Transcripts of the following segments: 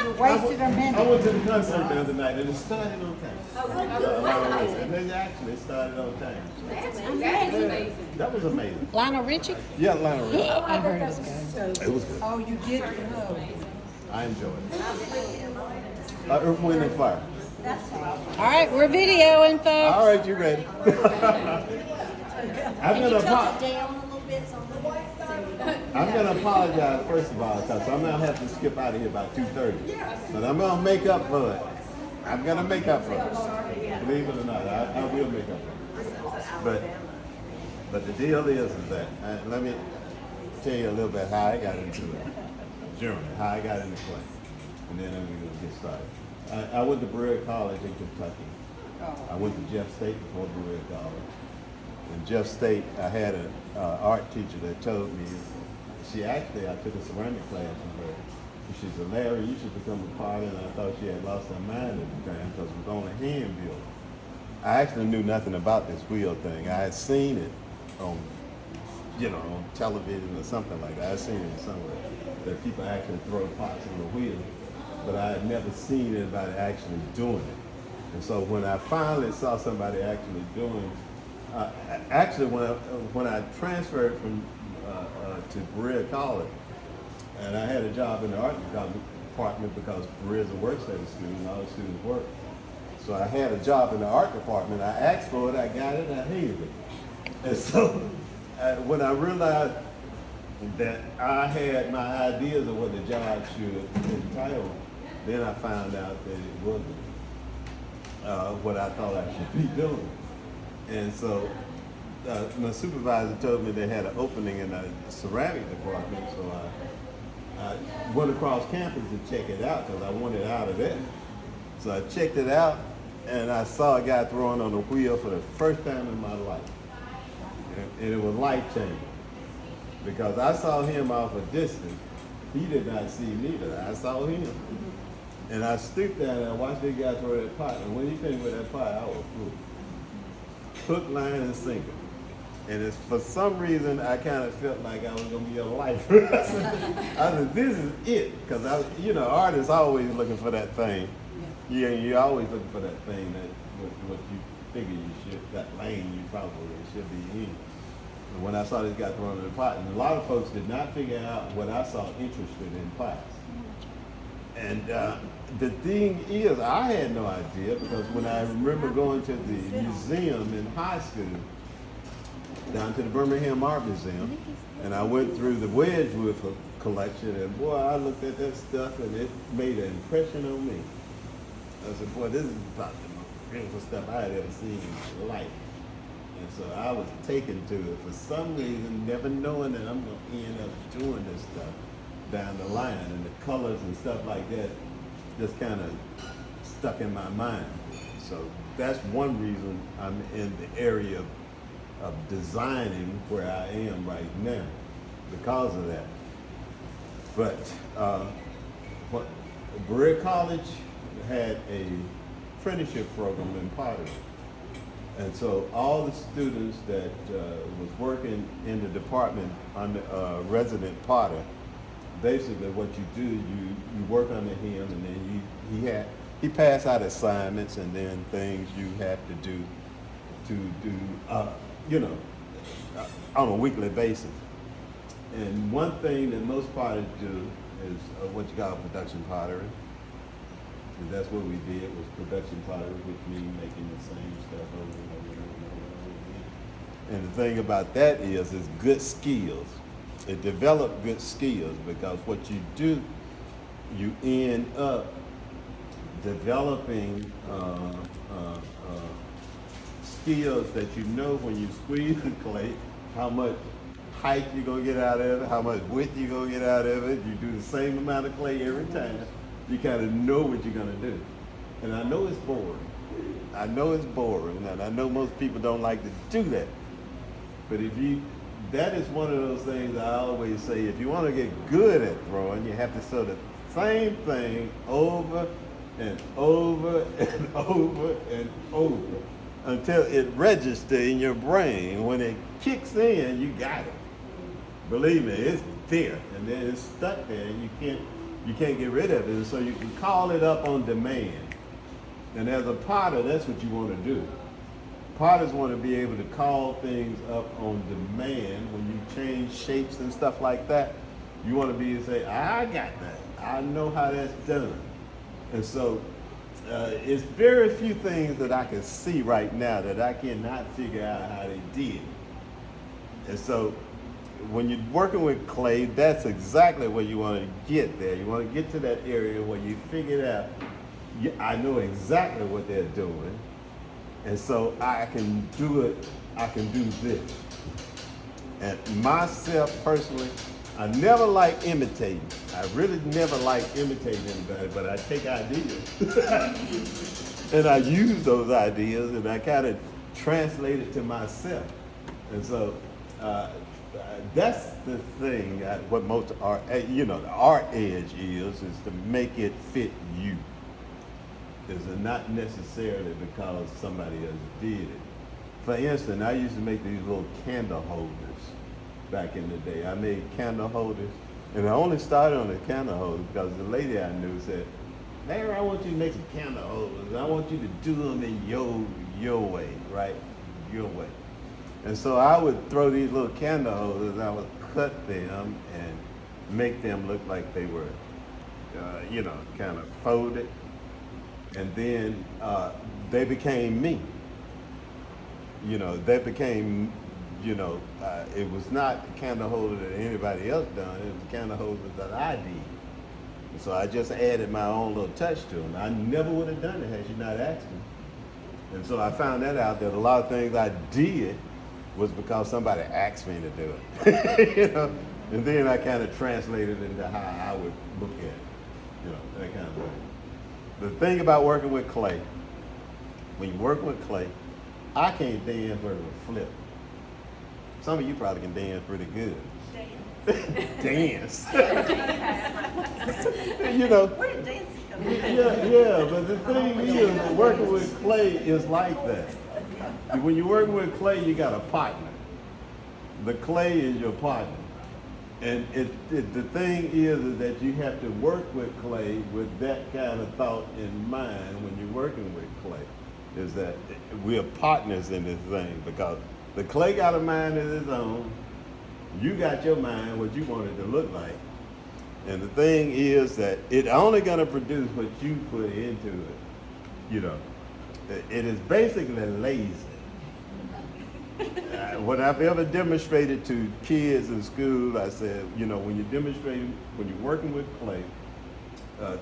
You wasted a I minute. went to the concert the other night and it started on time. And they actually started on time. That's amazing. That was amazing. Lionel Richie? Yeah, Lionel Richie. I heard it was good. It was good. Oh, you did go. I enjoyed it. Earth, Wind, and Fire. All right, we're videoing, folks. All right, you ready? I'm gonna apologize first of all because I'm gonna have to skip out of here by 2:30. But I'm gonna make up for it. I'm gonna make up for it. Believe it or not, I will make up for it. But the deal is that let me tell you a little bit how I got into Germany, how I got into play, and then we're gonna get started. I went to Berea College in Kentucky. I went to Jeff State before Berea College. In Jeff State, I had an art teacher that told me, I took a ceramic class from her. She said, Larry, you should become a potter, and I thought she had lost her mind at the time because it was on a hand build. I actually knew nothing about this wheel thing. I had seen it on, on television or something like that. I had seen it somewhere, that people actually throw pots on the wheel, but I had never seen anybody actually doing it. And so when I finally saw somebody actually doing when I transferred from to Berea College, and I had a job in the art department because Berea is a work study school and all the students work. So I had a job in the art department. I asked for it, I got it, and I hated it. And so when I realized that I had my ideas of what the job should entitle, then I found out that it wasn't what I thought I should be doing. And so my supervisor told me they had an opening in the ceramic department, so I went across campus to check it out because I wanted out of there. So I checked it out, and I saw a guy throwing on the wheel for the first time in my life. And it was life-changing because I saw him off a distance. He did not see me, but I saw him. And I stooped down and I watched this guy throw that pot, and when he finished with that pot, I was through. Hook, line, and sinker. And it's, for some reason, I kind of felt like I was going to be a lifer. I said, this is it. Because, artists always looking for that thing. Yeah, you're always looking for that thing that what you figure you should, that lane you probably should be in. And when I saw this guy throwing in the pot, and a lot of folks did not figure out what I saw interested in pots. And the thing is, I had no idea because when I remember going to the museum in high school, down to the Birmingham Art Museum, and I went through the Wedgwood collection, and boy, I looked at that stuff and it made an impression on me. I said, boy, this is about the most beautiful stuff I had ever seen in my life. And so I was taken to it for some reason, never knowing that I'm going to end up doing this stuff down the line, and the colors and stuff like that just kind of stuck in my mind. So that's one reason I'm in the area of designing where I am right now because of that. But Berea College had a apprenticeship program in pottery. And so all the students that was working in the department under resident potter, basically what you do, you work under him, and then he passed out assignments and then things you have to do on a weekly basis. And one thing that most potters do is what you call production pottery. And that's what we did, was production pottery, which means making the same stuff over and over and over and over again. And the thing about that is good skills. It developed good skills because what you do, you end up developing skills that you know when you squeeze the clay, how much height you're going to get out of it, how much width you're going to get out of it. You do the same amount of clay every time. You kind of know what you're going to do. And I know it's boring. And I know most people don't like to do that. But that is one of those things I always say, if you want to get good at throwing, you have to throw the same thing over and over and over and over until it registers in your brain. When it kicks in, you got it. Believe me, it's there, and then it's stuck there, and you can't get rid of it. And so you can call it up on demand. And as a potter, that's what you want to do. Potters want to be able to call things up on demand. When you change shapes and stuff like that, you want to be able to say, I got that. I know how that's done. And so it's very few things that I can see right now that I cannot figure out how they did. And so when you're working with clay, that's exactly where you want to get there. You want to get to that area where you figure it out. I know exactly what they're doing. And so I can do it, I can do this. And myself personally, I never like imitating. I really never like imitating anybody, but I take ideas. And I use those ideas and I kind of translate it to myself. And so that's the thing, what most art, the art edge is to make it fit you. Is not necessarily because somebody else did it. For instance, I used to make these little candle holders back in the day. I made candle holders, and I only started on the candle holders because the lady I knew said, Larry, I want you to make some candle holders. I want you to do them in your way, right? Your way. And so I would throw these little candle holders, I would cut them and make them look like they were, kind of folded. And then they became me. They became, it was not the candle holder that anybody else done. It was the candle holder that I did. And so I just added my own little touch to them. I never would have done it had you not asked me. And so I found that out that a lot of things I did was because somebody asked me to do it. And then I kind of translated into how I would look at it, that kind of thing. The thing about working with clay, when you work with clay, I can't dance with a flip. Some of you probably can dance pretty good. Dance. Where did dancing come in? Yeah, but the thing is, working with clay is like that. When you're working with clay, you got a partner. The clay is your partner. And the thing is that you have to work with clay with that kind of thought in mind when you're working with clay, is that we're partners in this thing because the clay got a mind of its own. You got your mind, what you want it to look like. And the thing is that it's only going to produce what you put into it. It is basically lazy. What I've ever demonstrated to kids in school, I said, when you're demonstrating, when you're working with clay,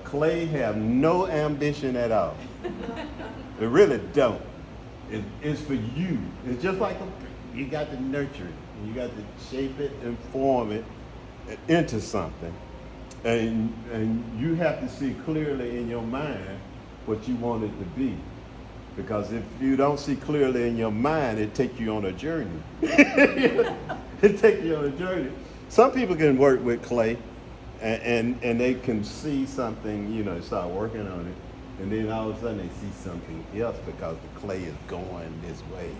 clay have no ambition at all. They really don't. It's for you. It's just like you got to nurture it. You got to shape it and form it into something. And you have to see clearly in your mind what you want it to be. Because if you don't see clearly in your mind, it takes you on a journey. It takes you on a journey. Some people can work with clay and they can see something, start working on it. And then all of a sudden they see something else because the clay is going this way.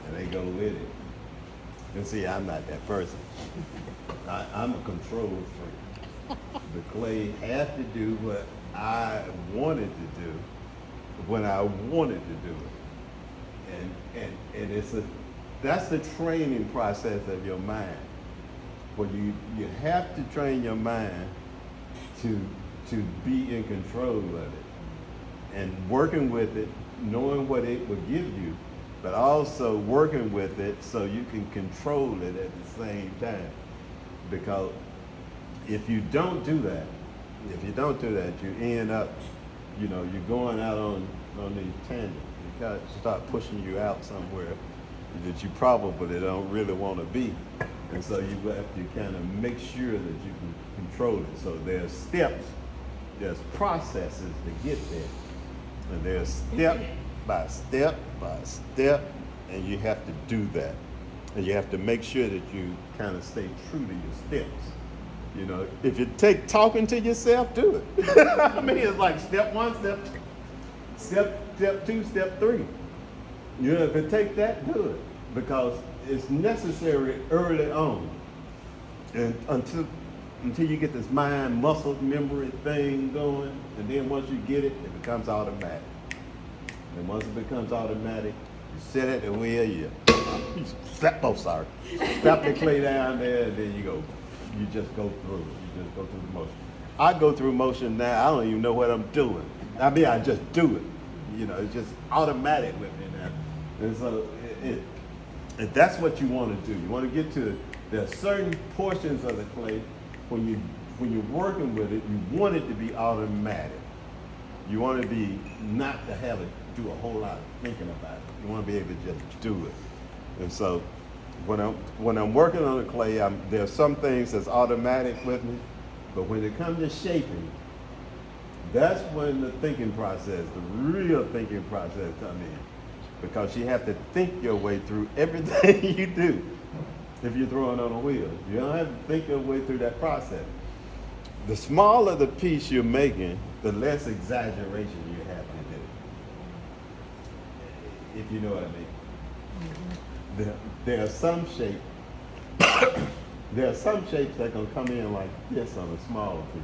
And they go with it. And see, I'm not that person. I'm a control freak. The clay has to do what I wanted to do when I wanted to do it. And that's the training process of your mind. Where you have to train your mind to be in control of it. And working with it, knowing what it will give you, but also working with it so you can control it at the same time. Because if you don't do that, you end up, you're going out on these tangents. You got to start pushing you out somewhere that you probably don't really want to be. And so you have to kind of make sure that you can control it. So there's steps, there's processes to get there. And there's step by step by step, and you have to do that. And you have to make sure that you kind of stay true to your steps. If you take talking to yourself, do it. I mean, it's like step one, step two, step three. If it take that, do it. Because it's necessary early on. And until you get this mind muscle memory thing going, and then once you get it, it becomes automatic. And once it becomes automatic, you sit at the wheel, you slap the clay down there, and then you just go through it. You just go through the motion. I go through motion now, I don't even know what I'm doing. I mean, I just do it. You know, it's just automatic with me now. And so and that's what you want to do. You want to get to, there are certain portions of the clay, when you're working with it, you want it to be automatic. You want to be, not to have it do a whole lot of thinking about it. You want to be able to just do it. And so when I'm working on the clay, there are some things that's automatic with me, but when it comes to shaping, that's when the thinking process, the real thinking process come in. Because you have to think your way through everything you do if you're throwing on a wheel. You don't have to think your way through that process. The smaller the piece you're making, the less exaggeration you have to do. If you know what I mean. There are some shapes, that can come in like this on a small piece.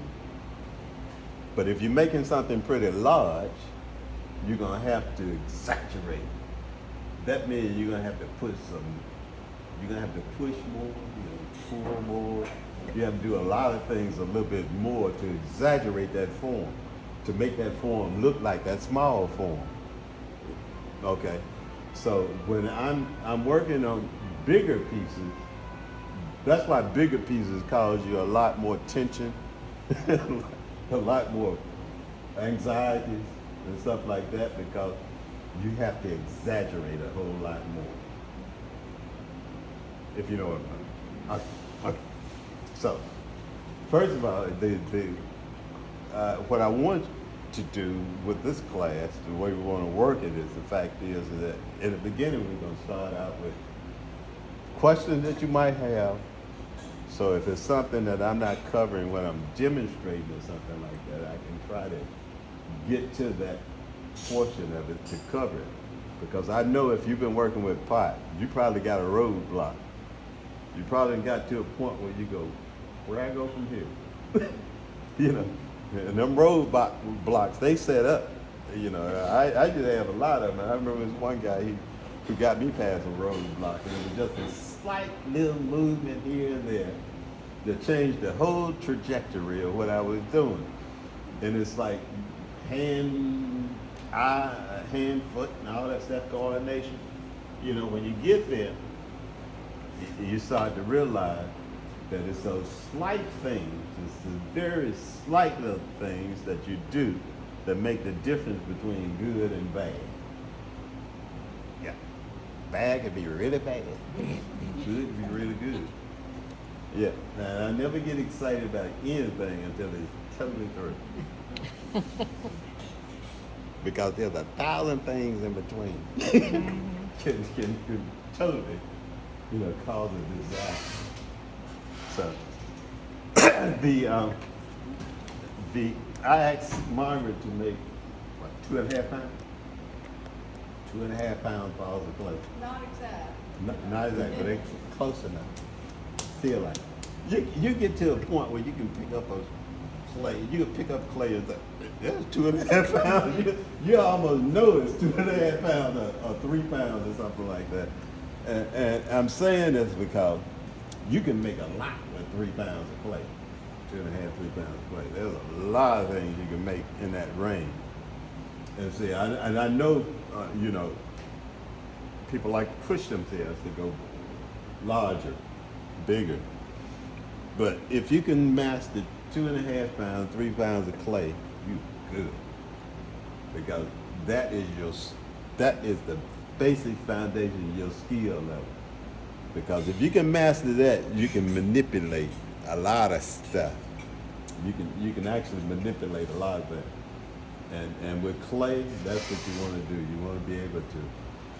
But if you're making something pretty large, you're gonna have to exaggerate. That means you're gonna have to push more, you're gonna pull more. You have to do a lot of things a little bit more to exaggerate that form, to make that form look like that small form. Okay, so when I'm working on bigger pieces, that's why bigger pieces cause you a lot more tension, a lot more anxieties and stuff like that, because you have to exaggerate a whole lot more. If you know what I mean. Okay. So, first of all, what I want to do with this class, the way we want to work it, is the fact is that in the beginning we're going to start out with questions that you might have. So if it's something that I'm not covering when I'm demonstrating or something like that, I can try to get to that portion of it to cover it. Because I know if you've been working with pot, you probably got a roadblock. You probably got to a point where you go, where I go from here? You know, and them roadblocks, they set up. You know, I used to have a lot of them. I remember this one guy who got me past a roadblock, and it was just a slight little movement here and there that changed the whole trajectory of what I was doing. And it's like hand, foot, and all that stuff, coordination. You know, when you get there, you start to realize that it's those slight things, it's the very slight little things that you do that make the difference between good and bad. Yeah, bad can be really bad, good can be really good. Yeah, now I never get excited about anything until it's totally through. Because there's 1,000 things in between can totally, cause a disaster. So I asked Margaret to make what, 2.5 pounds? 2.5 pounds balls of clay. Not exact. Not exact, but they're close enough. Feel like you get to a point where you can pick up a clay. You can pick up clay and say, "That's 2.5 pounds." You almost know it's 2.5 pounds or 3 pounds or something like that. And I'm saying this because you can make a lot with 3 pounds of clay, 2.5, 3 pounds of clay. There's a lot of things you can make in that range. And see, I know, people like to push themselves to go larger, bigger. But if you can master 2.5 pounds, 3 pounds of clay, you good. Because that is the basic foundation of your skill level. Because if you can master that, you can manipulate a lot of stuff. You can actually manipulate a lot of things. And with clay, that's what you want to do. You want to be able to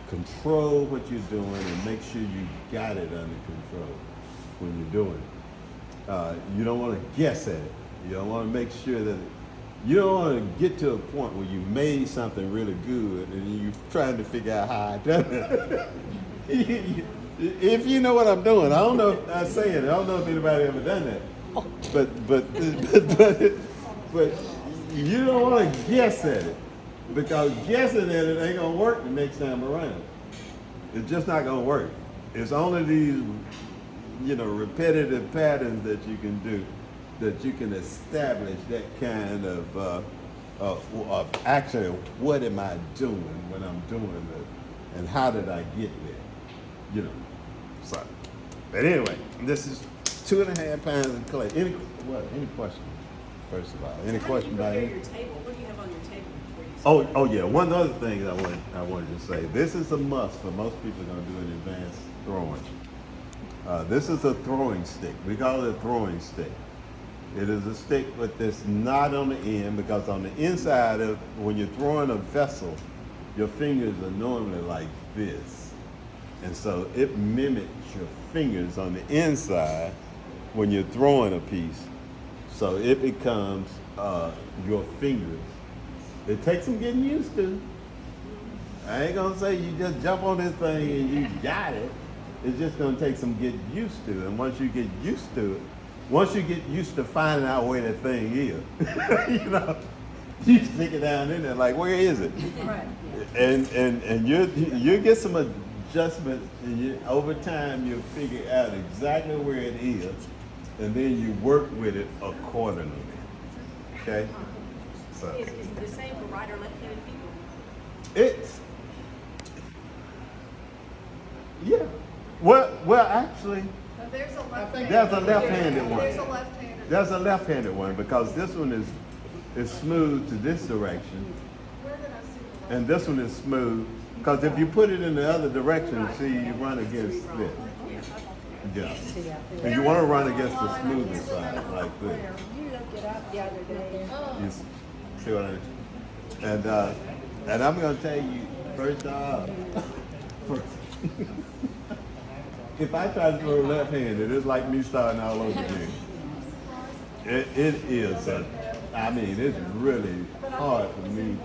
control what you're doing and make sure you got it under control when you're doing it. You don't want to guess at it. You don't want to make sure that you don't want to get to a point where you made something really good and you're trying to figure out how I done it. If you know what I'm doing, I don't know if I'm saying it. I don't know if anybody ever done that. but you don't want to guess at it, because guessing at it ain't gonna work the next time around. It's just not gonna work. It's only these, repetitive patterns that you can do, that you can establish that kind of actually, what am I doing when I'm doing it, and how did I get there? So. But anyway, this is 2.5 pounds of clay. Any question? First of all, any question about it? Your table. What do you have on your table before you Oh yeah. One other thing I wanted to say. This is a must for most people going to do an advanced throwing. This is a throwing stick. We call it a throwing stick. It is a stick with this knot on the end, because on the inside of, when you're throwing a vessel, your fingers are normally like this. And so it mimics your fingers on the inside when you're throwing a piece. So it becomes your fingers. It takes some getting used to. I ain't gonna say you just jump on this thing and you got it. It's just gonna take some getting used to. And once you get used to it, once you get used to finding out where that thing is, you stick it down in there like, where is it? Right. And you get some adjustments, and over time you'll figure out exactly where it is, and then you work with it accordingly. Okay? So Is it the same for right or left-handed people? it's yeah. Well, actually, There's a left-handed. there's a left-handed one. There's a left-handed. There's a left-handed one, because this one is smooth to this direction, Where did I see the left? and this one is smooth. Because if you put it in the other direction, see, you run against this. Yeah. And you want to run against the smoother side, like this. You looked it up the other day. You see what I mean? And I'm going to tell you, first off, if I try to throw left-handed, it's like me starting all over again. It is, it's really hard for me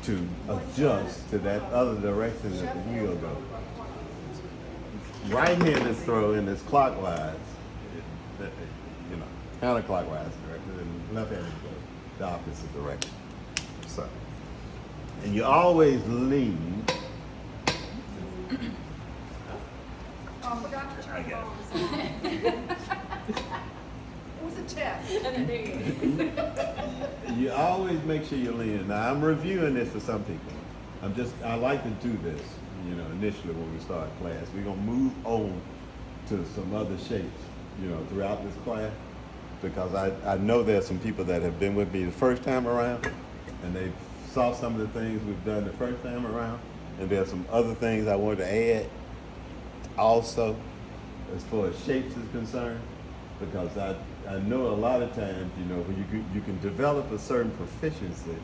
to adjust to that other direction that the wheel goes. Right-handed throwing is clockwise, counterclockwise direction, and left-handed goes the opposite direction. So, and you always lean. Oh, I forgot to turn it on. It was a test. You always make sure you're leaning. Now, I'm reviewing this for some people. I like to do this, initially when we start class. We're going to move on to some other shapes, throughout this class, because I know there's some people that have been with me the first time around, and they saw some of the things we've done the first time around, and there's some other things I wanted to add also, as far as shapes is concerned, because I know a lot of times, when you can develop a certain proficiency,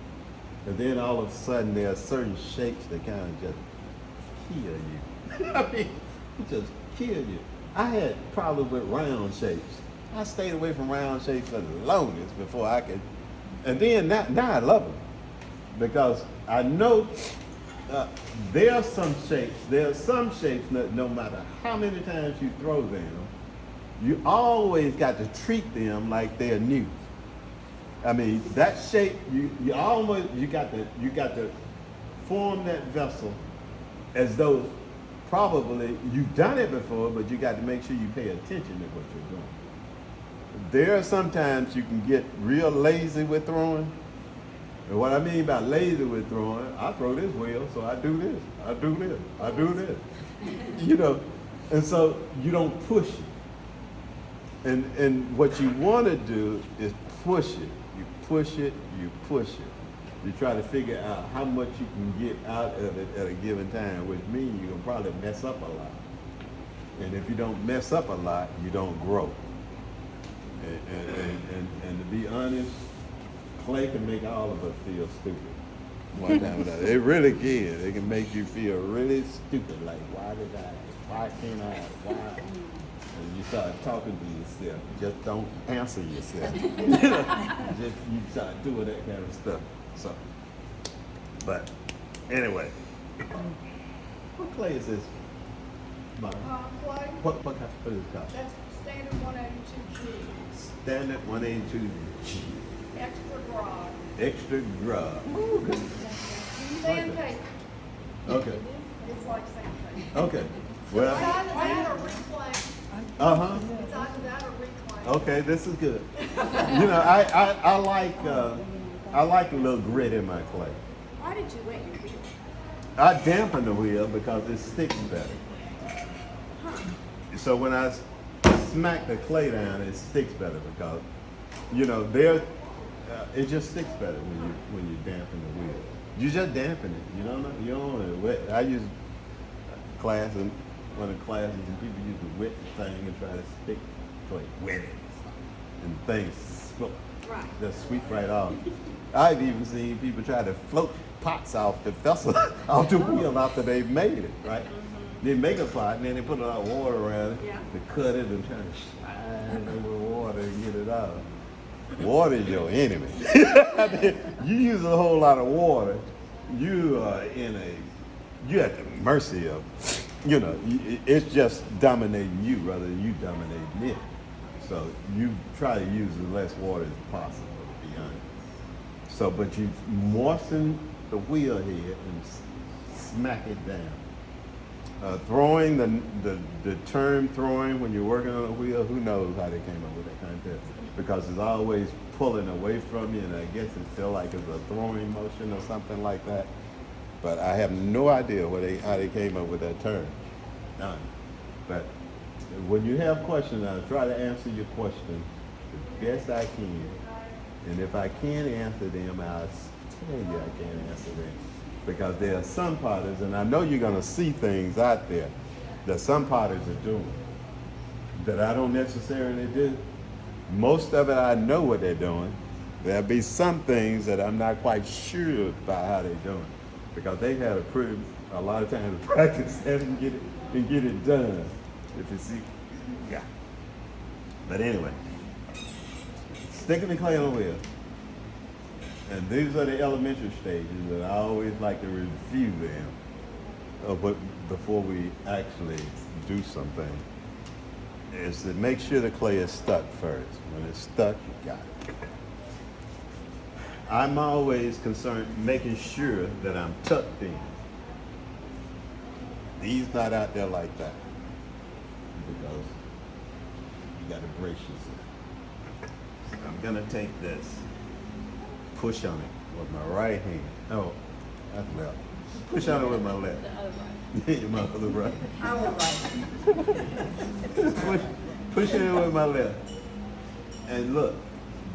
and then all of a sudden there are certain shapes that kind of just kill you. I mean, it just kill you. I had problems with round shapes. I stayed away from round shapes for the longest before I could, and then now I love them, because I know there are some shapes that no matter how many times you throw them, you always got to treat them like they're new. I mean, that shape, you got to form that vessel as though probably you've done it before, but you got to make sure you pay attention to what you're doing. There are sometimes you can get real lazy with throwing. And what I mean by lazy with throwing, I throw this well, so I do this, I do this, I do this. And so you don't push it. And what you want to do is push it. You push it, you push it. You try to figure out how much you can get out of it at a given time, which means you can probably mess up a lot. And if you don't mess up a lot, you don't grow. And to be honest, clay can make all of us feel stupid. One time or another. It really can. It can make you feel really stupid. Like, why can't I? Why? And you start talking to yourself. Just don't answer yourself. Just you start doing that kind of stuff. So, but anyway, what clay is this? Mom? Clay. What is it called? That's Standard 182G, Standard 182G. extra broad, Extra grub. Ooh, good. sandpaper. Okay. It's like sandpaper. Okay. It's Well, either that or reclaim. uh-huh. It's either that or reclaim. Okay, this is good. You know, I like a little grit in my clay. Why did you wet your wheel? I dampen the wheel because it sticks better. So when I smack the clay down, it sticks better because, you know, it just sticks better when you dampen the wheel. You just dampen it. You don't want it wet. I use class and one of the classes, and people use the wet thing and try to stick clay, wet it, and things Right. just sweep right off. I've even seen people try to float pots off the vessel, off the wheel after they've made it, right? They make a pot and then they put a lot of water around it Yeah. to cut it and try to slide over the water and get it out. Water is your enemy. I mean, you use a whole lot of water, you are you're at the mercy of, you know, it's just dominating you rather than you dominating it. So you try to use as less water as possible, to be honest. So, but you moisten the wheel head and smack it down. Throwing, the term throwing when you're working on a wheel, who knows how they came up with that concept? Because it's always pulling away from you, and I guess it feels like it's a throwing motion or something like that. But I have no idea how they came up with that term. None. But when you have questions, I'll try to answer your question the best I can. And if I can't answer them, I'll tell you I can't answer them. Because there are some potters, and I know you're going to see things out there that some potters are doing that I don't necessarily do. Most of it I know what they're doing. There'll be some things that I'm not quite sure about how they're doing because they've had a lot of time to practice that and get it done. If you see, yeah. But anyway, sticking the clay on the wheel. And these are the elementary stages that I always like to review them but before we actually do something. Is to make sure the clay is stuck first. When it's stuck, you got it. I'm always concerned making sure that I'm tucked in. These not out there like that because you got to brace yourself. So I'm gonna take this, push on it with my right hand. Oh, that's left. Push on it with my left. My other right. I will write. Push it in with my left. And look,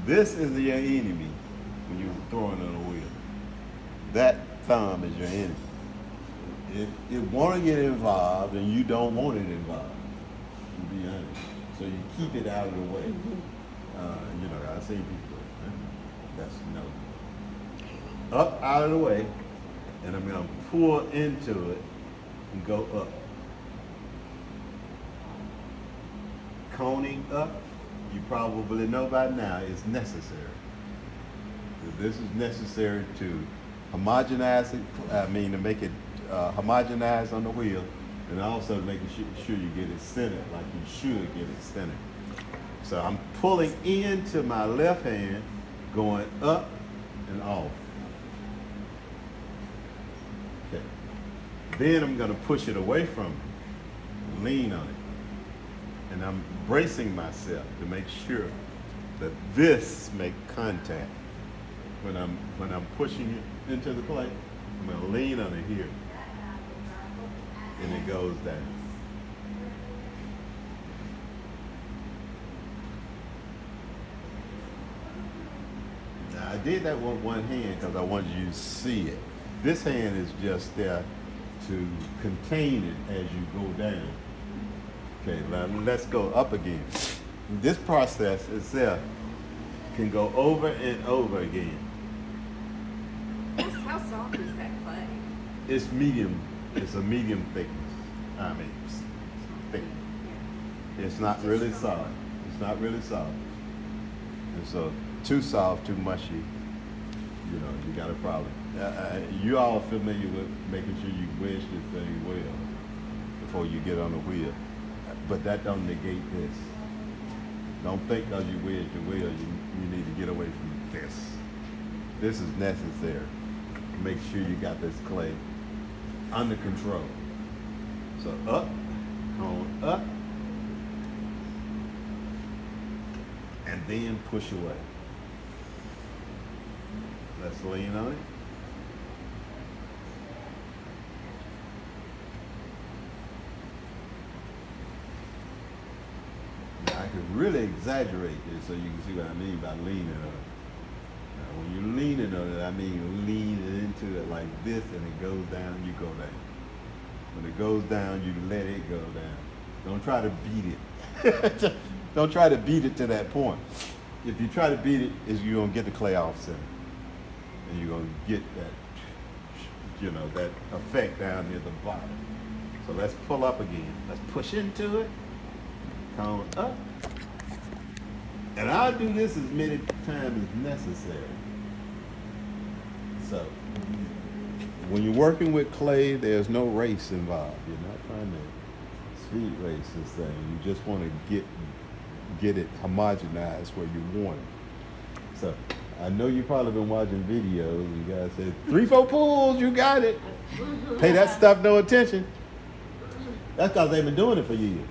this is your enemy when you're throwing on a wheel. That thumb is your enemy. It want to get involved and you don't want it involved, to be honest. So you keep it out of the way. You know, I've seen people, that's no. Up out of the way, and I'm going to pull into it and go up. Coning up, you probably know by now, is necessary. This is necessary to homogenize it, to make it homogenize on the wheel, and also making sure you get it centered like you should get it centered. So I'm pulling into my left hand, going up and off. Okay. Then I'm going to push it away from me, lean on it. And I'm bracing myself to make sure that this make contact. When I'm pushing it into the clay, I'm going to lean on it here. And it goes down. Now I did that with one hand because I wanted you to see it. This hand is just there to contain it as you go down. Okay, now let's go up again. This process itself can go over and over again. How soft is that clay? It's medium. It's a medium thickness. I mean, thick. It's not really soft. It's not really soft. And so, too soft, too mushy, you know, you got a problem. You all familiar with making sure you wedge this thing well before you get on the wheel. But that don't negate this. Don't think because you wear your wheel, you need to get away from this. This is necessary. Make sure you got this clay under control. So up, on up, and then push away. Let's lean on it. Now I could really exaggerate this so you can see what I mean by leaning on it. Now when you're leaning on it, I mean leaning into it like this and it goes down, you go down. When it goes down, you let it go down. Don't try to beat it. Don't try to beat it to that point. If you try to beat it, you're going to get the clay off center. And you're going to get that, that effect down near the bottom. So let's pull up again. Let's push into it. Come up. And I'll do this as many times as necessary. So, when you're working with clay, there's no race involved. You're not trying to speed race this thing. You just want to get it homogenized where you want it. So, I know you've probably been watching videos and you guys say, 3-4 pulls, you got it. Pay that stuff no attention. That's because they've been doing it for years.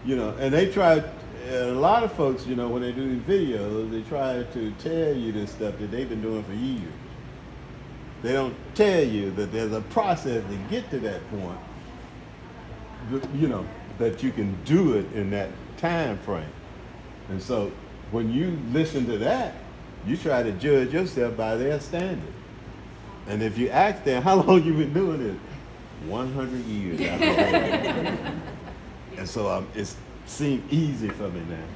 And they try, a lot of folks, when they do these videos, they try to tell you this stuff that they've been doing for years. They don't tell you that there's a process to get to that point, that you can do it in that time frame. And so when you listen to that, you try to judge yourself by their standard. And if you ask them, how long you been doing this? 100 years. And so it seems easy for me now.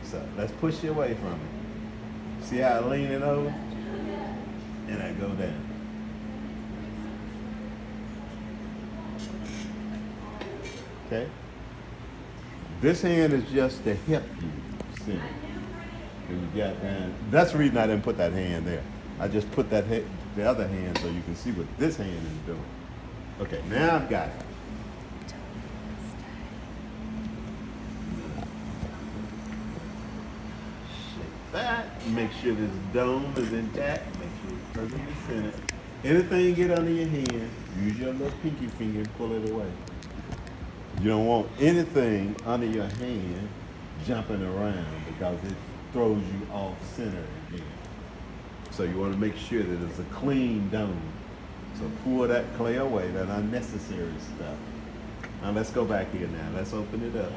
So let's push you away from it. See how I lean it over? And I go down. Okay? This hand is just to help you see. You got down. That's the reason I didn't put that hand there. I just put the other hand so you can see what this hand is doing. Okay, now I've got it. Shake that. Make sure this dome is intact. Make sure it's perfectly centered. Anything get under your hand, use your little pinky finger and pull it away. You don't want anything under your hand jumping around because it throws you off center again. So you want to make sure that it's a clean dome. So pour that clay away, that unnecessary stuff. Now let's go back here now. Let's open it up.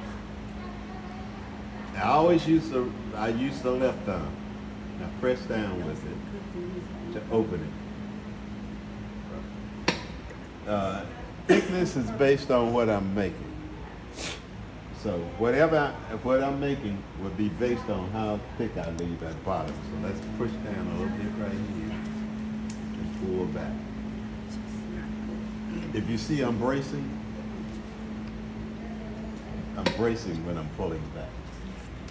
I use the left thumb. Now press down with it to open it. Thickness is based on what I'm making. So what I'm making would be based on how thick I leave at bottom. So let's push down a little bit right here and pull back. If you see I'm bracing when I'm pulling back.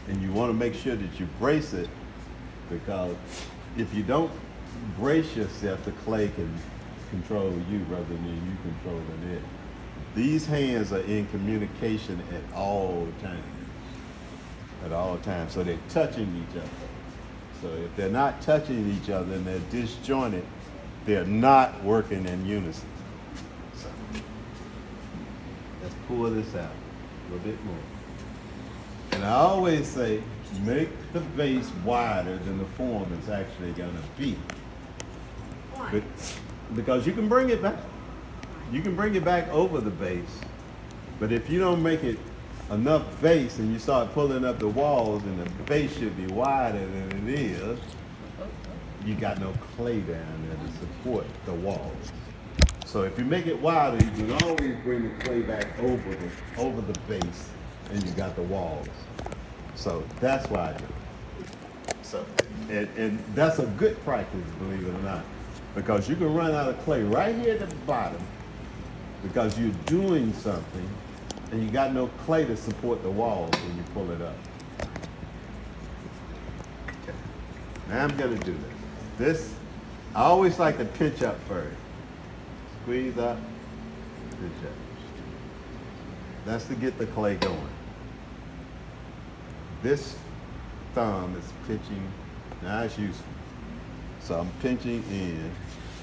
And you want to make sure that you brace it, because if you don't brace yourself, the clay can control you rather than you controlling it. These hands are in communication at all times. At all times. So they're touching each other. So if they're not touching each other and they're disjointed, they're not working in unison. So let's pull this out a little bit more. And I always say, make the base wider than the form is actually going to be. Why? Because you can bring it back. You can bring it back over the base. But if you don't make it enough base and you start pulling up the walls and the base should be wider than it is, you got no clay down there to support the walls. So if you make it wider, you can always bring the clay back over the base and you got the walls. So that's why I do it. So, and that's a good practice, believe it or not, because you can run out of clay right here at the bottom because you're doing something and you got no clay to support the walls when you pull it up. Okay. Now I'm going to do this. I always like to pinch up first. Squeeze up, pinch up. That's to get the clay going. this thumb is pinching. Now it's useful. So I'm pinching in,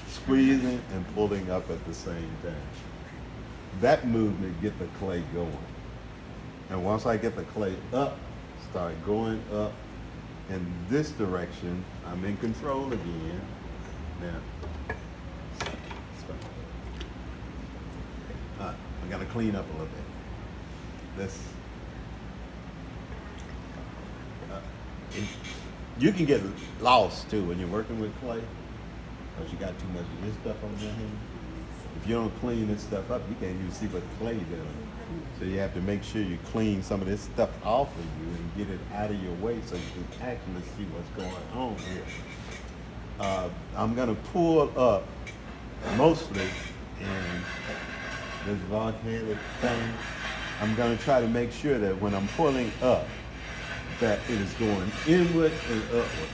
squeezing and pulling up at the same time. That movement get the clay going. And once I get the clay up, start going up in this direction, I'm in control again. Now, I gotta clean up a little bit. This, you can get lost too when you're working with clay, because you got too much of this stuff on your hand. If you don't clean this stuff up, you can't even see what the clay doing. So you have to make sure you clean some of this stuff off of you and get it out of your way so you can actually see what's going on here. I'm gonna pull up mostly in this volcanic thing. I'm gonna try to make sure that when I'm pulling up, that it is going inward and upward.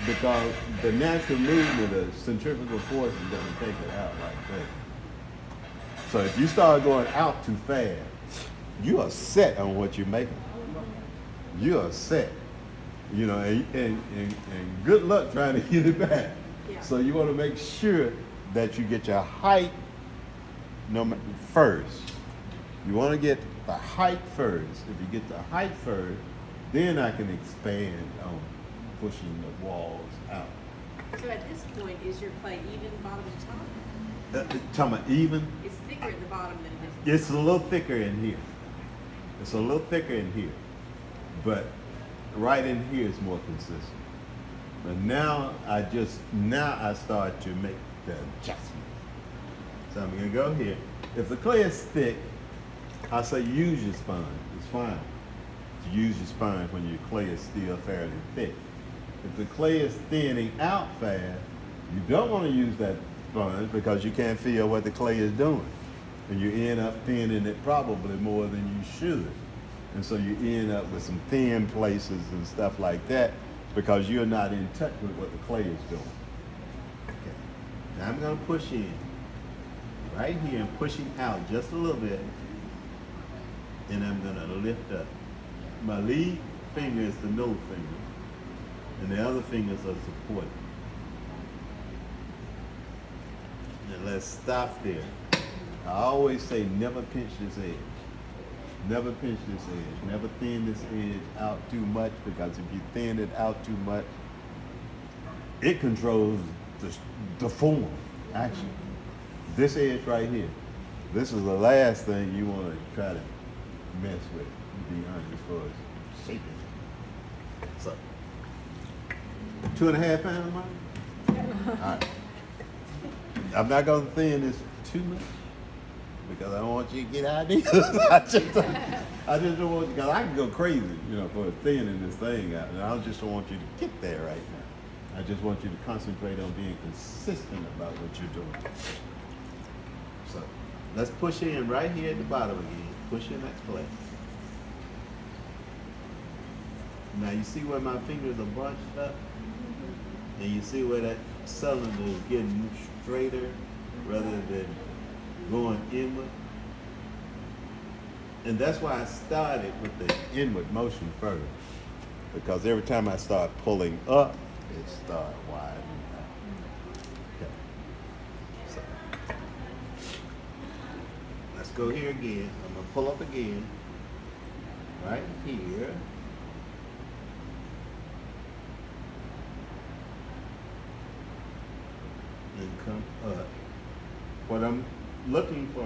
Because the natural movement of centrifugal force is gonna take it out like that. So if you start going out too fast, you are set on what you're making. You are set. You know, and good luck trying to get it back. Yeah. So you want to make sure that you get your height first. You want to get the height first. If you get the height first, then I can expand on pushing the walls out. So at this point, is your clay even bottom to top? Talking about even, It's thicker at the bottom than it is. it's a little thicker in here. It's a little thicker in here. But right in here is more consistent. But now I start to make the adjustment. So I'm gonna go here. If the clay is thick, I say use your sponge. It's fine to use your sponge when your clay is still fairly thick. If the clay is thinning out fast, you don't want to use that sponge because you can't feel what the clay is doing. And you end up thinning it probably more than you should. And so you end up with some thin places and stuff like that because you're not in touch with what the clay is doing. Okay. Now I'm going to push in right here and pushing out just a little bit. And I'm going to lift up. My lead finger is the middle finger, and the other fingers are supporting. And let's stop there. I always say never pinch this edge. Never pinch this edge. Never thin this edge out too much, because if you thin it out too much, it controls the form, actually. This edge right here, this is the last thing you want to try to mess with, to be honest, as far as shaping. So, 2.5 pounds, Mike? All right. I'm not going to thin this too much because I don't want you to get ideas. I just don't want you, because I can go crazy, for thinning this thing out. And I just don't want you to get there right now. I just want you to concentrate on being consistent about what you're doing. So, let's push in right here at the bottom again. Push in that clay. Now you see where my fingers are bunched up? And you see where that cylinder is getting straighter rather than going inward? And that's why I started with the inward motion first. Because every time I start pulling up, it starts widening out. Okay. So, let's go here again. I'm going to pull up again. Right here. And come up. What I'm looking for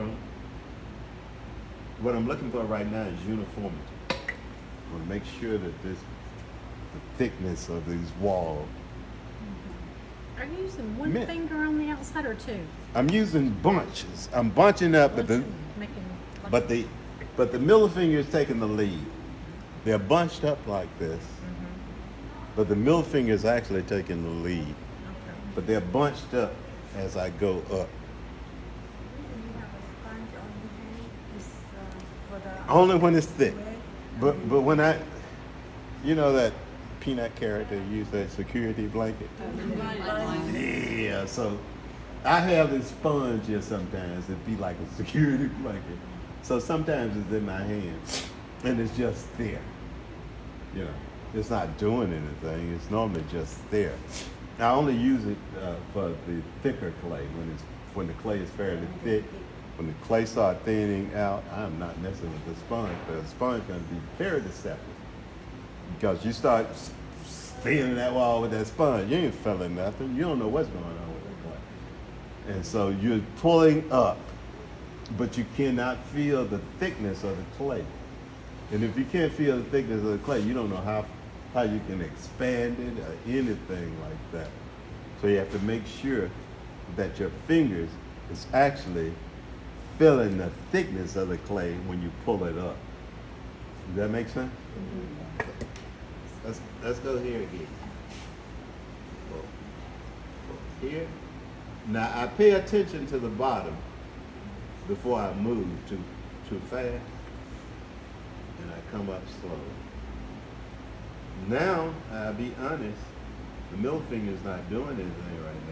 right now is uniformity. I want to make sure that the thickness of these walls. Are you using one Mint. finger on the outside or two? I'm using bunches. I'm bunching up, but the middle finger is taking the lead. They're bunched up like this, but the middle finger is actually taking the lead. Okay. But they're bunched up as I go up. You have a sponge on your hand? Only when it's thick. But when that peanut character used that security blanket? Yeah, so I have this sponge here sometimes that be like a security blanket. So sometimes it's in my hand and it's just there. you know, it's not doing anything. It's normally just there. I only use it for the thicker clay when the clay is fairly thick. When the clay starts thinning out, I'm not messing with the sponge, but the sponge is going to be very deceptive because you start spinning that wall with that sponge. You ain't feeling nothing. You don't know what's going on with that clay. And so you're pulling up, but you cannot feel the thickness of the clay. And if you can't feel the thickness of the clay, you don't know how you can expand it or anything like that. So you have to make sure that your fingers is actually feeling the thickness of the clay when you pull it up. Does that make sense? Let's go here again. Here. Now I pay attention to the bottom before I move too fast, and I come up slowly. Now, I'll be honest, the middle finger is not doing anything right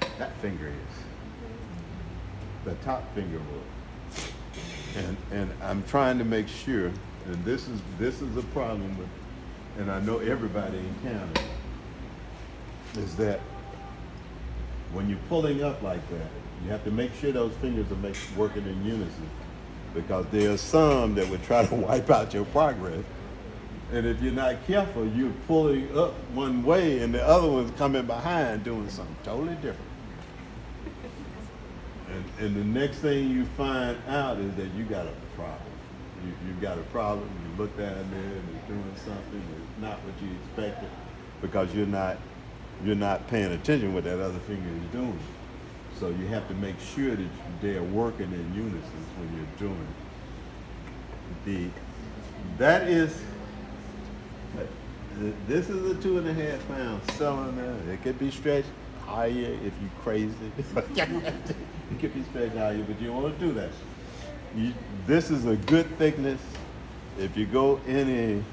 now. That finger is. The top finger will. And I'm trying to make sure, and this is a problem with, and I know everybody encounters, is that when you're pulling up like that, you have to make sure those fingers are working in unison, because there are some that would try to wipe out your progress. And if you're not careful, you're pulling up one way and the other one's coming behind doing something totally different. And the next thing you find out is that you got a problem. You've got a problem, you look down there and it's doing something that's not what you expected, because you're not paying attention what that other finger is doing. So you have to make sure that they're working in unison when you're doing it. This is a 2.5 pound cylinder. It could be stretched higher if you crazy. It could be stretched higher, but you want to do that. This is a good thickness. If you go it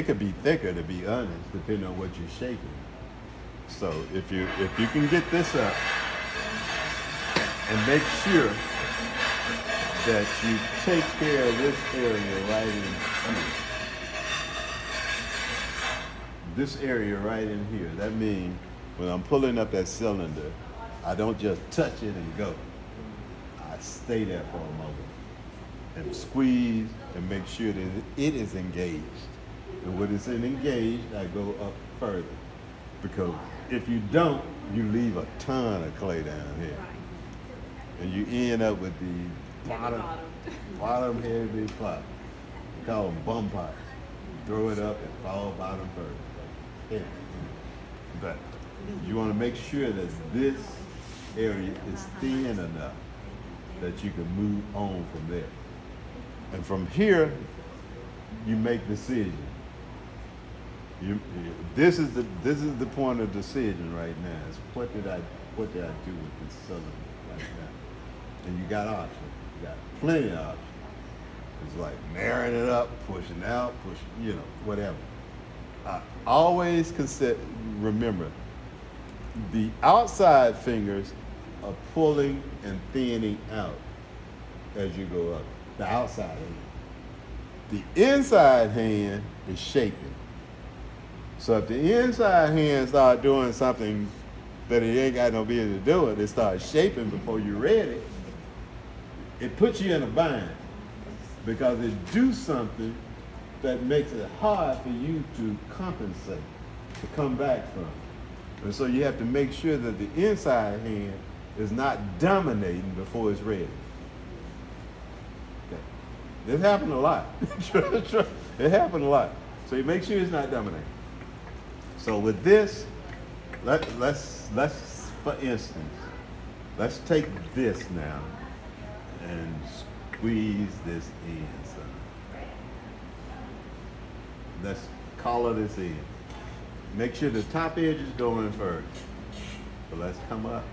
could be thicker, to be honest, depending on what you're shaping. So if you can get this up and make sure that you take care of this area right in here. This area right in here. That means when I'm pulling up that cylinder, I don't just touch it and go. I stay there for a moment and squeeze and make sure that it is engaged. And when it's engaged, I go up further. Because if you don't, you leave a ton of clay down here. And you end up with the bottom heavy pot. We call them bum pots. Throw it up and fall bottom first. Yeah. But you want to make sure that this area is thin enough that you can move on from there. And from here, you make decisions. This is the point of decision right now. Is what did I do with this cylinder right now? And you got options. You got plenty of options. It's like narrowing it up, pushing out, whatever. I always remember, the outside fingers are pulling and thinning out as you go up. The outside hand. The inside hand is shaping. So if the inside hand start doing something that it ain't got no business doing, it starts shaping before you're ready, it puts you in a bind, because it do something that makes it hard for you to compensate, to come back from. And so you have to make sure that the inside hand is not dominating before it's ready. Okay. This happened a lot. It happened a lot. So you make sure it's not dominating. So with this, let's for instance, let's take this now and squeeze this in. Let's collar this in. Make sure the top edge is going first. So let's come up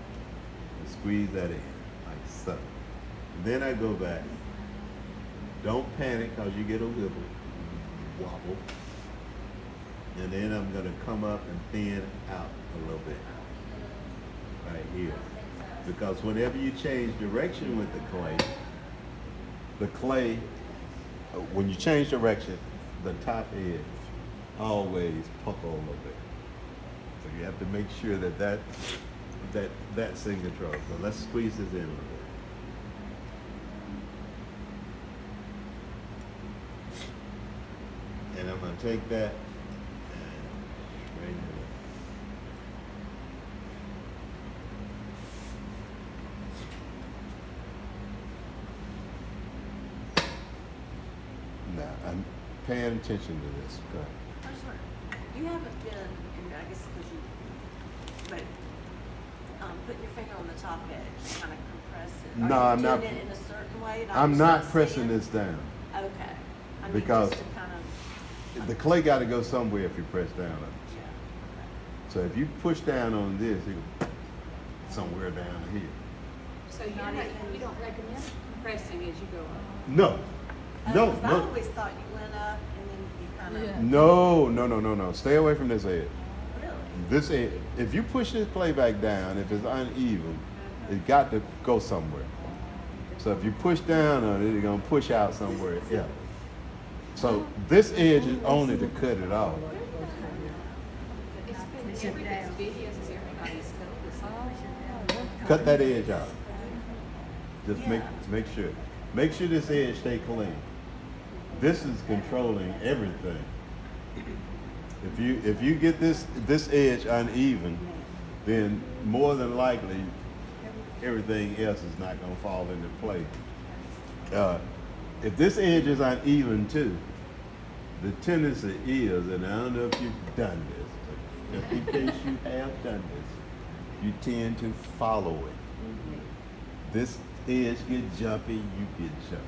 and squeeze that in, like so. Then I go back. Don't panic, because you get a wobble. And then I'm going to come up and thin out a little bit. Right here. Because whenever you change direction with the clay, when you change direction, the top edge always pucker a little bit. So you have to make sure that's in control. So let's squeeze this in a little bit. And I'm gonna take that and straighten it up. Now, I'm paying attention to this. Go ahead. I'm sorry. You haven't been, and I guess because you, but putting your finger on the top edge, kind of compress it. No, Are you I'm not- doing it in a certain way? I'm just not seeing? pressing this down. Okay. I mean, Because- just to kind of, The clay got to go somewhere if you press down on it. yeah. So if you push down on this, it will somewhere down here. So you don't recommend compressing as you go up? No, no, 'Cause I no, always thought you went up and then you kind of, Yeah. no. Stay away from this edge. really? This edge, if you push this clay back down, if it's uneven, it got to go somewhere. So if you push down on it, it's gonna push out somewhere else. So this edge is only to cut it off. It's been everybody's videos, is everybody's focus. Cut that edge out. Just Yeah. make sure. Make sure this edge stay clean. This is controlling everything. If you get this edge uneven, then more than likely everything else is not going to fall into place. If this edge is uneven too, the tendency is, and I don't know if you've done this, but if in case you have done this, you tend to follow it. This edge get jumpy, you get jumpy.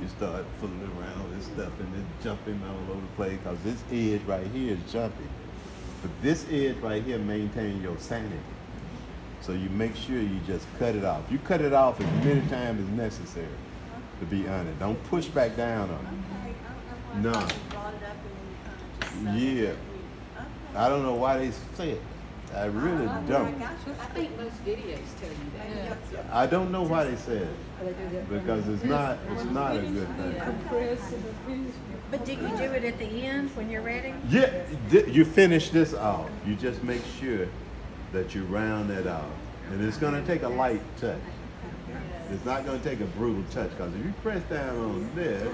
You start fooling around with stuff and then jumping all over the place because this edge right here is jumpy. But this edge right here maintains your sanity. So you make sure you just cut it off. You cut it off as many times as necessary, to be honest. Don't push back down on it. Okay, I don't know No. why I thought you brought it up and then you kind of just said Yeah. it. Okay. I don't know why they say it. I really I don't. got you. I think most videos tell you that. Yeah. I don't know why they say it. Because it's not a good thing. But do you do it at the end when you're ready? Yeah, you finish this off. You just make sure that you round that off. And it's going to take a light touch. It's not going to take a brutal touch because if you press down on this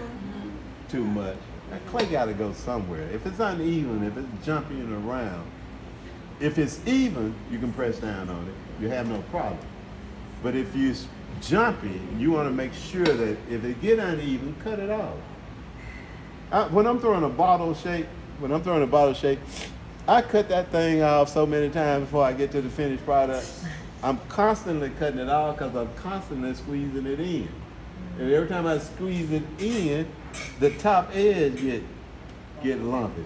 too much, that clay got to go somewhere. If it's uneven, if it's jumping around, if it's even, you can press down on it. You have no problem. But if you're jumpy, you want to make sure that if it get uneven, cut it off. When I'm throwing a bottle shape, I cut that thing off so many times before I get to the finished product. I'm constantly cutting it off because I'm constantly squeezing it in. And every time I squeeze it in, the top edge get lumpy.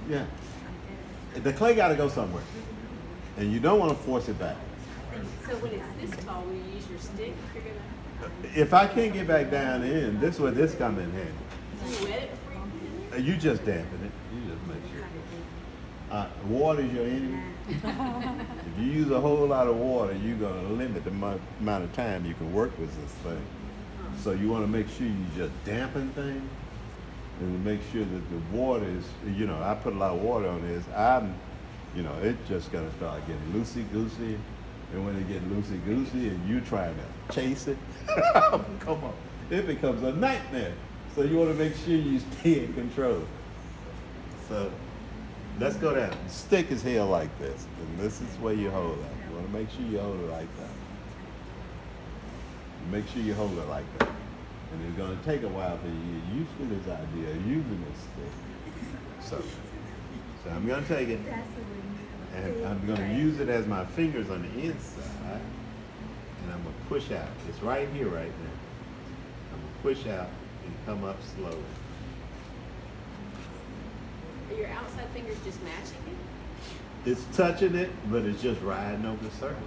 Yeah. The clay got to go somewhere, and you don't want to force it back. So when it's this tall, will you use your stick if you're gonna? If I can't get back down in, this is where this come in handy. Do you wet it before you put it in? You just dampen it. You just make sure. Water is your enemy. If you use a whole lot of water, you're gonna limit the amount of time you can work with this thing. So you want to make sure you just dampen things and make sure that the water is, I put a lot of water on this. It's just gonna start getting loosey-goosey. And when it gets loosey-goosey and you trying to chase it, come on, it becomes a nightmare. So you want to make sure you stay in control. So let's go down. Stick is held like this, and this is where you hold it. You want to make sure you hold it like that. Make sure you hold it like that. And it's going to take a while for you to get used to this idea of using this stick. So I'm going to take it, and I'm going to use it as my fingers on the inside, and I'm going to push out. It's right here right now. I'm going to push out and come up slowly. Are your outside fingers just matching it? It's touching it, but it's just riding over the surface.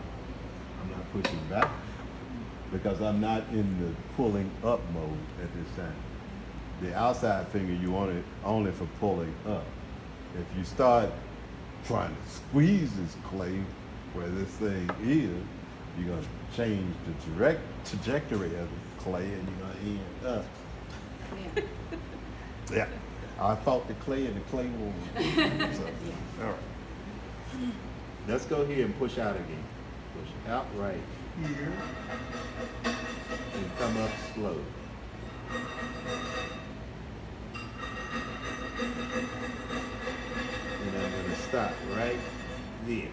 I'm not pushing back because I'm not in the pulling up mode at this time. The outside finger, you want it only for pulling up. If you start trying to squeeze this clay where this thing is, you're going to change the trajectory of the clay and you're going to end up. Yeah. I fought the clay and the clay won. So, all right. Let's go here and push out again. Push out right here. And come up slow. And I'm going to stop right there.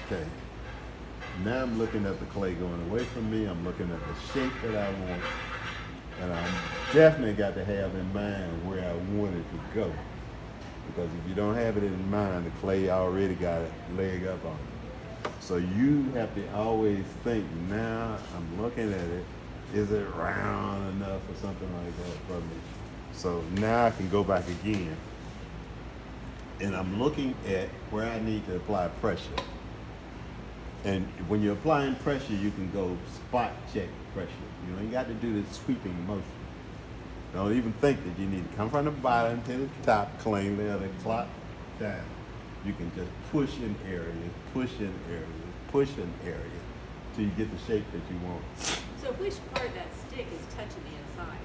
Okay. Now I'm looking at the clay going away from me. I'm looking at the shape that I want. And I definitely got to have in mind where I want it to go. Because if you don't have it in mind, the clay already got a leg up on it. So you have to always think, now I'm looking at it, is it round enough or something like that for me? So now I can go back again. And I'm looking at where I need to apply pressure. And when you're applying pressure, you can go spot check pressure. You ain't got to do this sweeping motion. Don't even think that you need to come from the bottom to the top cleanly or the clock down. You can just push in areas, push in areas, push in areas till you get the shape that you want. So which part of that stick is touching the inside?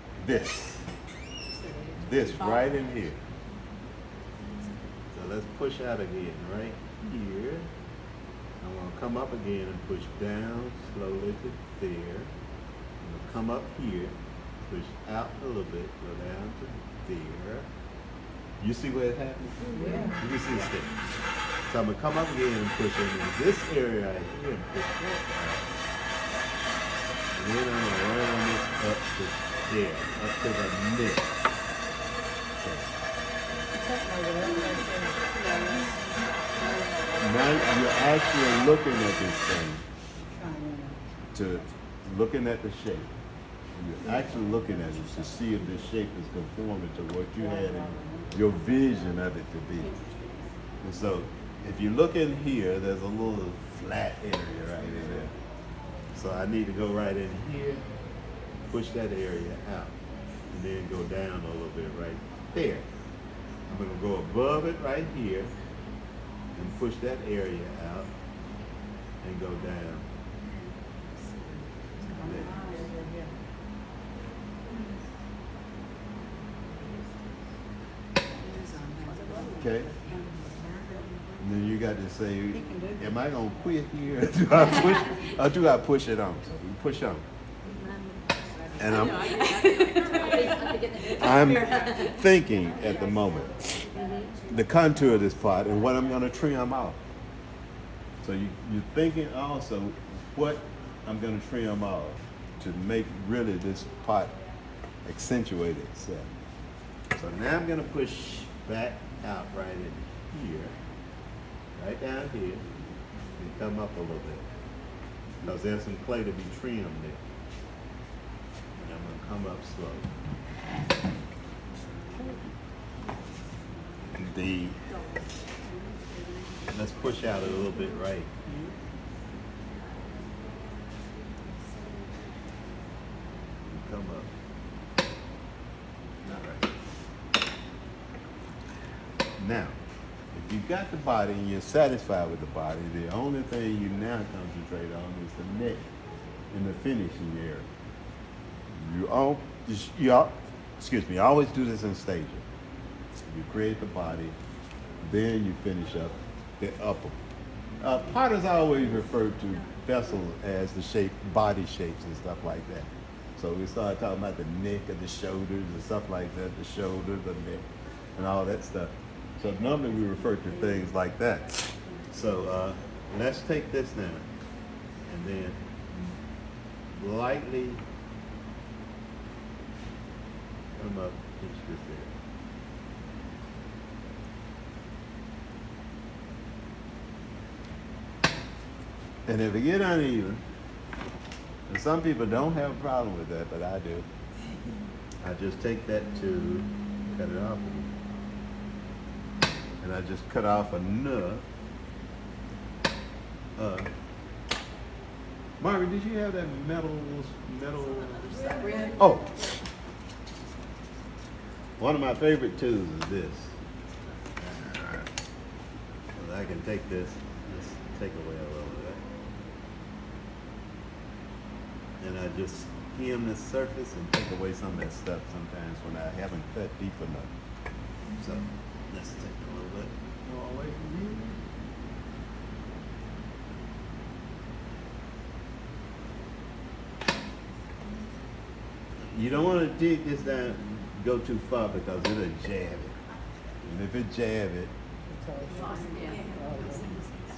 This right in here. So let's push out again right here. I'm going to come up again and push down slowly to there. I'm going to come up here, push out a little bit, go down to there. You see where it happens? Yeah. You can see the stick. So I'm going to come up again and push in this area right here and push that out. And then I'm going to run this up to there, up to the neck. Now you're actually looking at this thing, looking at the shape. You're actually looking at it to see if this shape is conforming to what you had in your vision of it to be. And so if you look in here, there's a little flat area right in there. So I need to go right in here, push that area out, and then go down a little bit right there. I'm going to go above it right here and push that area out and go down. Okay. And then you got to say, am I going to quit here? Or do I push it on? So we push on. And I'm thinking at the moment the contour of this part and what I'm going to trim off. So you're thinking also what I'm going to trim off to make really this part accentuate itself. So now I'm going to push back out right in here, right down here, and come up a little bit. Because there's some clay to be trimmed there. And I'm going to come up slow. Let's push out a little bit right. Come up. All right. Now, if you've got the body and you're satisfied with the body, the only thing you now concentrate on is the neck and the finishing area. I always do this in stages. You create the body, then you finish up the upper. Potters always refer to vessels as the shape, body shapes and stuff like that. So we started talking about the neck and the shoulders and stuff like that, the shoulder, the neck, and all that stuff. So normally we refer to things like that. So let's take this now, and then lightly come up, pinch this there. And if it get uneven, and some people don't have a problem with that, but I do. I just take that to cut it off. And I just cut off enough. Margaret, did you have that metal? Oh. One of my favorite tools is this. Well, I can take this, just take away a little of that. And I just skim the surface and take away some of that stuff sometimes when I haven't cut deep enough. So let's take a little bit more away from here. You don't want to dig this down, go too far because it'll jab it. And if it jab it,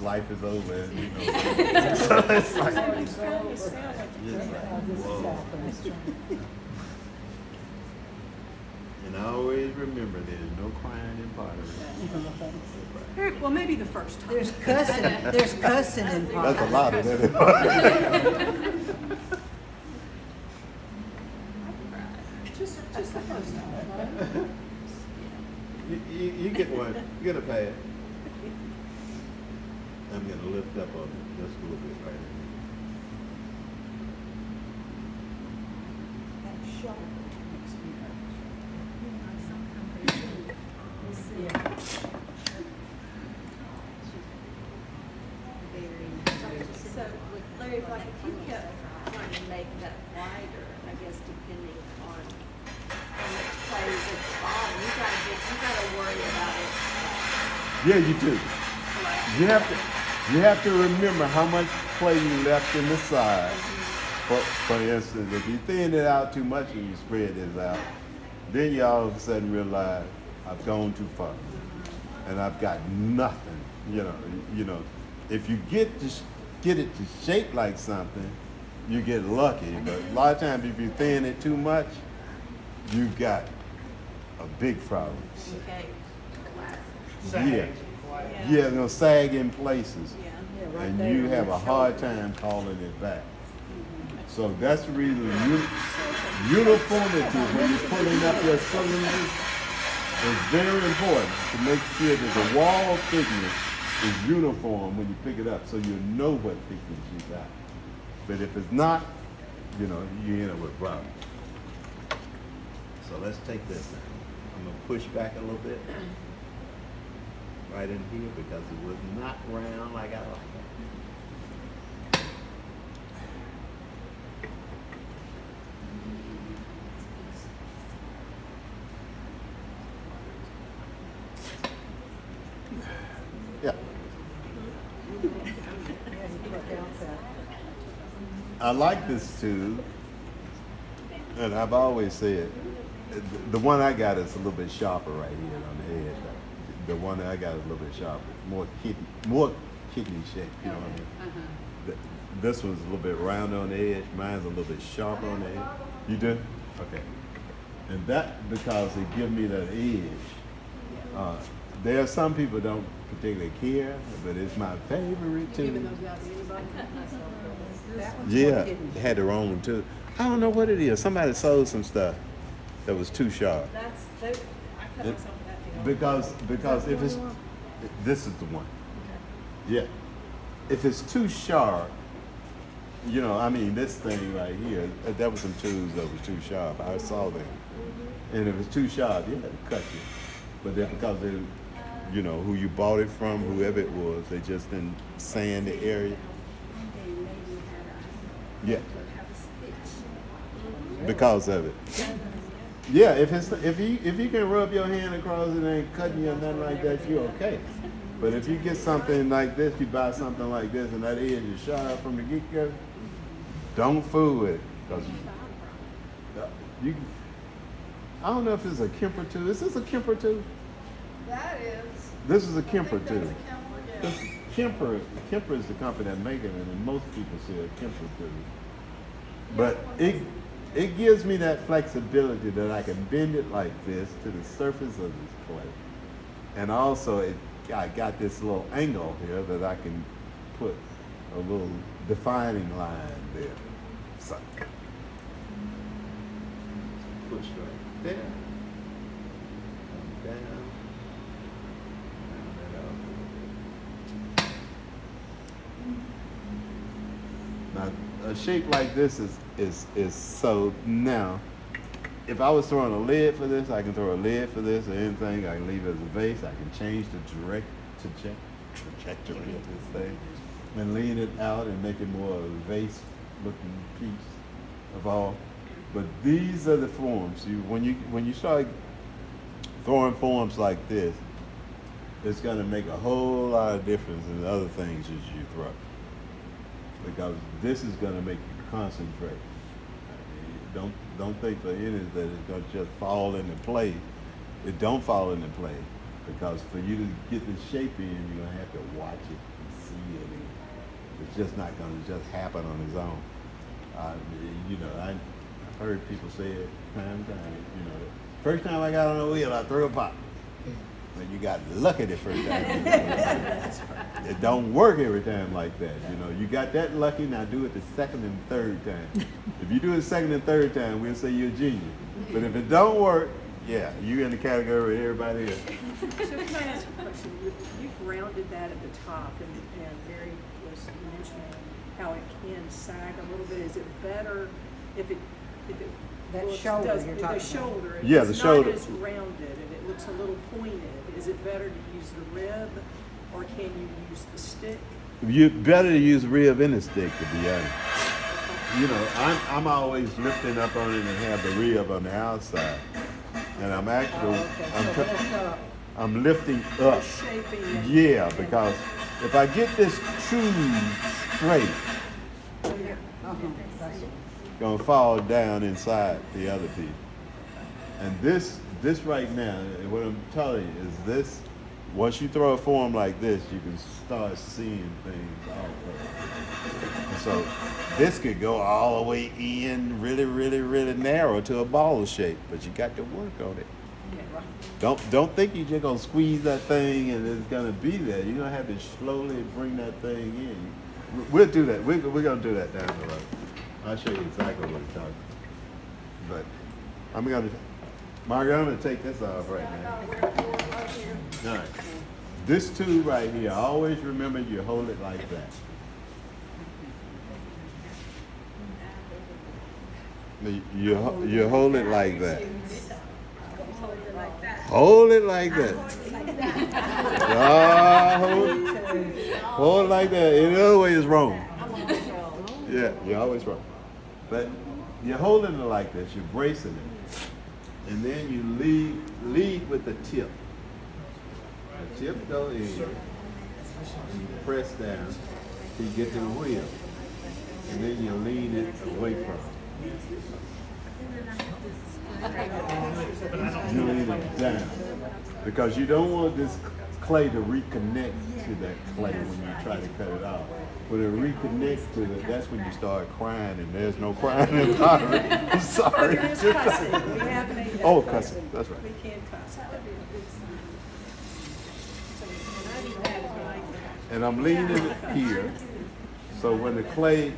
life is over. You know. So it's like, whoa. And I always remember there's no crying in pottery. Well, maybe the first time. There's cussing in pottery. That's a lot of that in pottery. Just the first time. You get one. You get a pad. I'm going to lift up on it just a little bit right here. That sharp makes me hurt. So, Larry, like if you kept trying to make that wider, I guess depending on how much clay is at the bottom, you gotta worry about it. Yeah, you do. You have to remember how much clay you left in the side. For instance, if you thin it out too much and you spread this out, then you all of a sudden realize I've gone too far, and I've got nothing. You know, if you get it to shape like something, you get lucky. But a lot of times, if you thin it too much, you've got a big problem. Okay. Yeah, it'll sag in places, Yeah. and you have a hard time calling it back. So that's the reason uniformity when you're pulling up your cylinders is very important to make sure that the wall thickness is uniform when you pick it up, so you know what thickness you got. But if it's not, you end up with problems. So let's take this now. I'm gonna push back a little bit. Right in here because it was not round like I like it. Yeah. I like this too, and I've always said the one I got is a little bit sharper right here on the edge. The one that I got is a little bit sharper, more kidney shaped. You know what I mean? This one's a little bit rounder on the edge. Mine's a little bit sharper on the edge. You do? Okay. And that because it gives me that edge. There are some people don't particularly care, but it's my favorite too. Yeah, it had the wrong one too. I don't know what it is. Somebody sold some stuff that was too sharp. I cut myself with that deal. Because if it's this is the one. Yeah. If it's too sharp, this thing right here, that was some tools that was too sharp. I saw them. And if it's too sharp, you had to cut it. But then because they, who you bought it from, whoever it was, they just didn't sand the area. Yeah. Because of it. Yeah, if you can rub your hand across it and ain't cutting you or nothing like that, you're okay. But if you get something like this, you buy something like this, and that edge is sharp from the get-go, don't fool with it, because I don't know if it's a Kemper tool. Is this a Kemper tool? That is. This is a I think Kemper that's tool. a Kemper, yeah. This Kemper is the company that make it, and most people say a Kemper tool. But it gives me that flexibility that I can bend it like this to the surface of this clay. And also I got this little angle here that I can put a little defining line there. So push right there. Come down. Round that out a little bit. Now a shape like this is so now if I was throwing a lid for this, I can throw a lid for this or anything. I can leave it as a vase. I can change the trajectory of this thing and lean it out and make it more of a vase looking piece of all. But these are the forms. When you start throwing forms like this, it's going to make a whole lot of difference in the other things that you throw. Because this is going to make you concentrate. Don't think for innings that it's going to just fall into play. It don't fall into play. Because for you to get the shape in, you're going to have to watch it and see it. And it's just not going to just happen on its own. I've heard people say it time and time. First time I got on the wheel, I threw a pop. But you got lucky the first time. It don't work every time like that. You got that lucky, now do it the second and third time. If you do it the second and third time, we'll say you're a genius. But if it don't work, yeah, you in the category with everybody else. So can I ask a question? You've rounded that at the top, and Mary was mentioning how it can sag a little bit. Is it better if it That looks- shoulder does- you're the talking shoulder? If Yeah, it's the shoulder. not as rounded and it looks a little pointed, is it better to use the rib, or can you use the stick? You better to use rib in the stick, to be honest. I'm always lifting up on it and have the rib on the outside. And I'm actually, I'm lifting up. Shaping it. Yeah, because if I get this too straight, gonna fall down inside the other piece. And this right now, what I'm telling you is this, once you throw a form like this, you can start seeing things off of it. And so this could go all the way in really, really, really narrow to a ball shape, but you got to work on it. Yeah, right. Don't think you're just gonna squeeze that thing and it's gonna be there. You're gonna have to slowly bring that thing in. We'll do that. We're gonna do that down the road. I'll show you exactly what it's talking. But Margaret, I'm gonna take this off right now. All right. This tool right here, always remember you hold it like that. You hold it like that. Hold it like that. Hold it like that. In the other way is wrong. Yeah, you're always wrong. But you're holding it like this, you're bracing it. And then you lead with the tip. The tip go in, you press down till you get to the wheel. And then you lean it away from it. You lean it down. Because you don't want this clay to reconnect to that clay when you try to cut it off. When it reconnects to it, that's when you start crying, and there's no crying in pottery. I'm sorry. But there is cussing. We have made that. Oh, cussing. That's right. We can cuss. And I'm leaning it here, so when the clay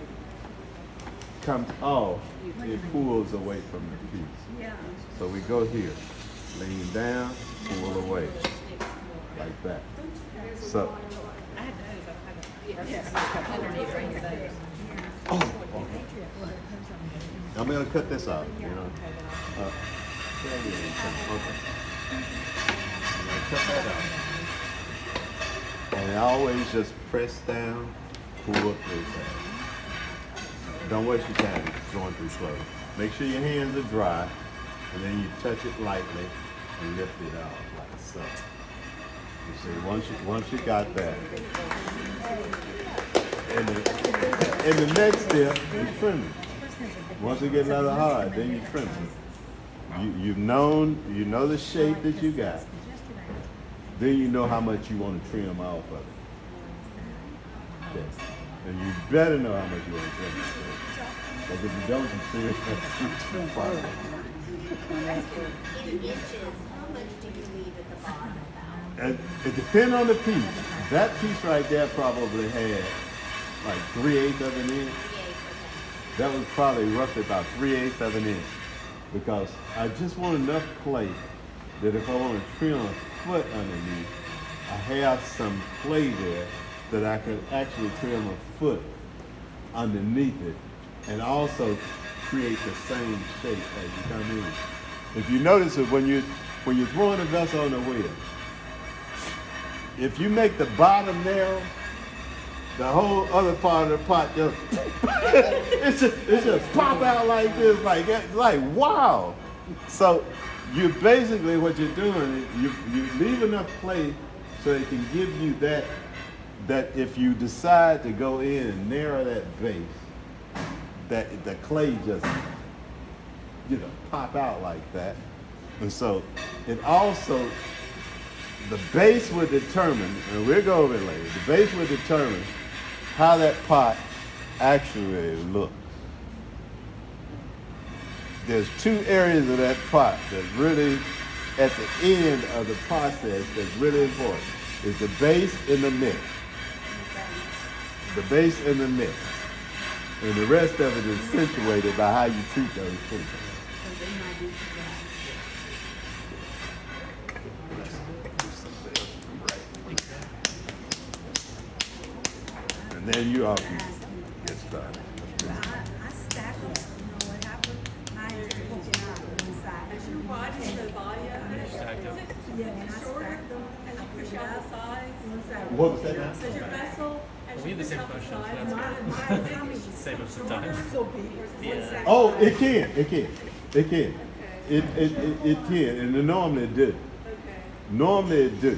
comes off, it pulls away from the piece. Yeah. So we go here, lean down, pull away, like that. So. I'm gonna cut this out, okay. I'm gonna cut that out. And I always just press down, pull up through that. Don't waste your time going through slow. Make sure your hands are dry, and then you touch it lightly and lift it out like so. You see, once you got that, and the next step is trimming. Once it gets a little hard, then you trim it. You know the shape that you got. Then you know how much you want to trim off of it. Okay. And you better know how much you want to trim off of it. Because if you don't, you trim it too far. In inches, how much do you leave at the bottom about? And it depends on the piece. That piece right there probably had like 3/8 of an inch. That was probably roughly about 3/8 of an inch. Because I just want enough clay that if I want to trim a foot underneath, I have some clay there that I can actually trim a foot underneath it and also create the same shape as you come in. If you notice it when you're throwing a vessel on the wheel, if you make the bottom narrow, the whole other part of the pot just it just pop out like this, like wow. So you basically what you're doing is you leave enough clay so it can give you that if you decide to go in and narrow that base, that the clay just pop out like that. And so it also, the base would determine, and we'll go over it later, the base would determine how that pot actually looks. There's two areas of that pot that really, at the end of the process, that's really important. Is the base and the mix. The base and the mix. And the rest of it is accentuated by how you treat those things. And then you all can get started. I stack them, you know what happened? Mine is poking out one side. As you're widening the body of it, is it Yeah, when I shorter stack them, as I you push push it out up. the sides? One side. What was that now? Does your vessel, as We you have the push same out the question, so sides, that's My tummy is Save us some time. so big. One side. Oh, it can. It can. And normally it do. Okay. Normally it do.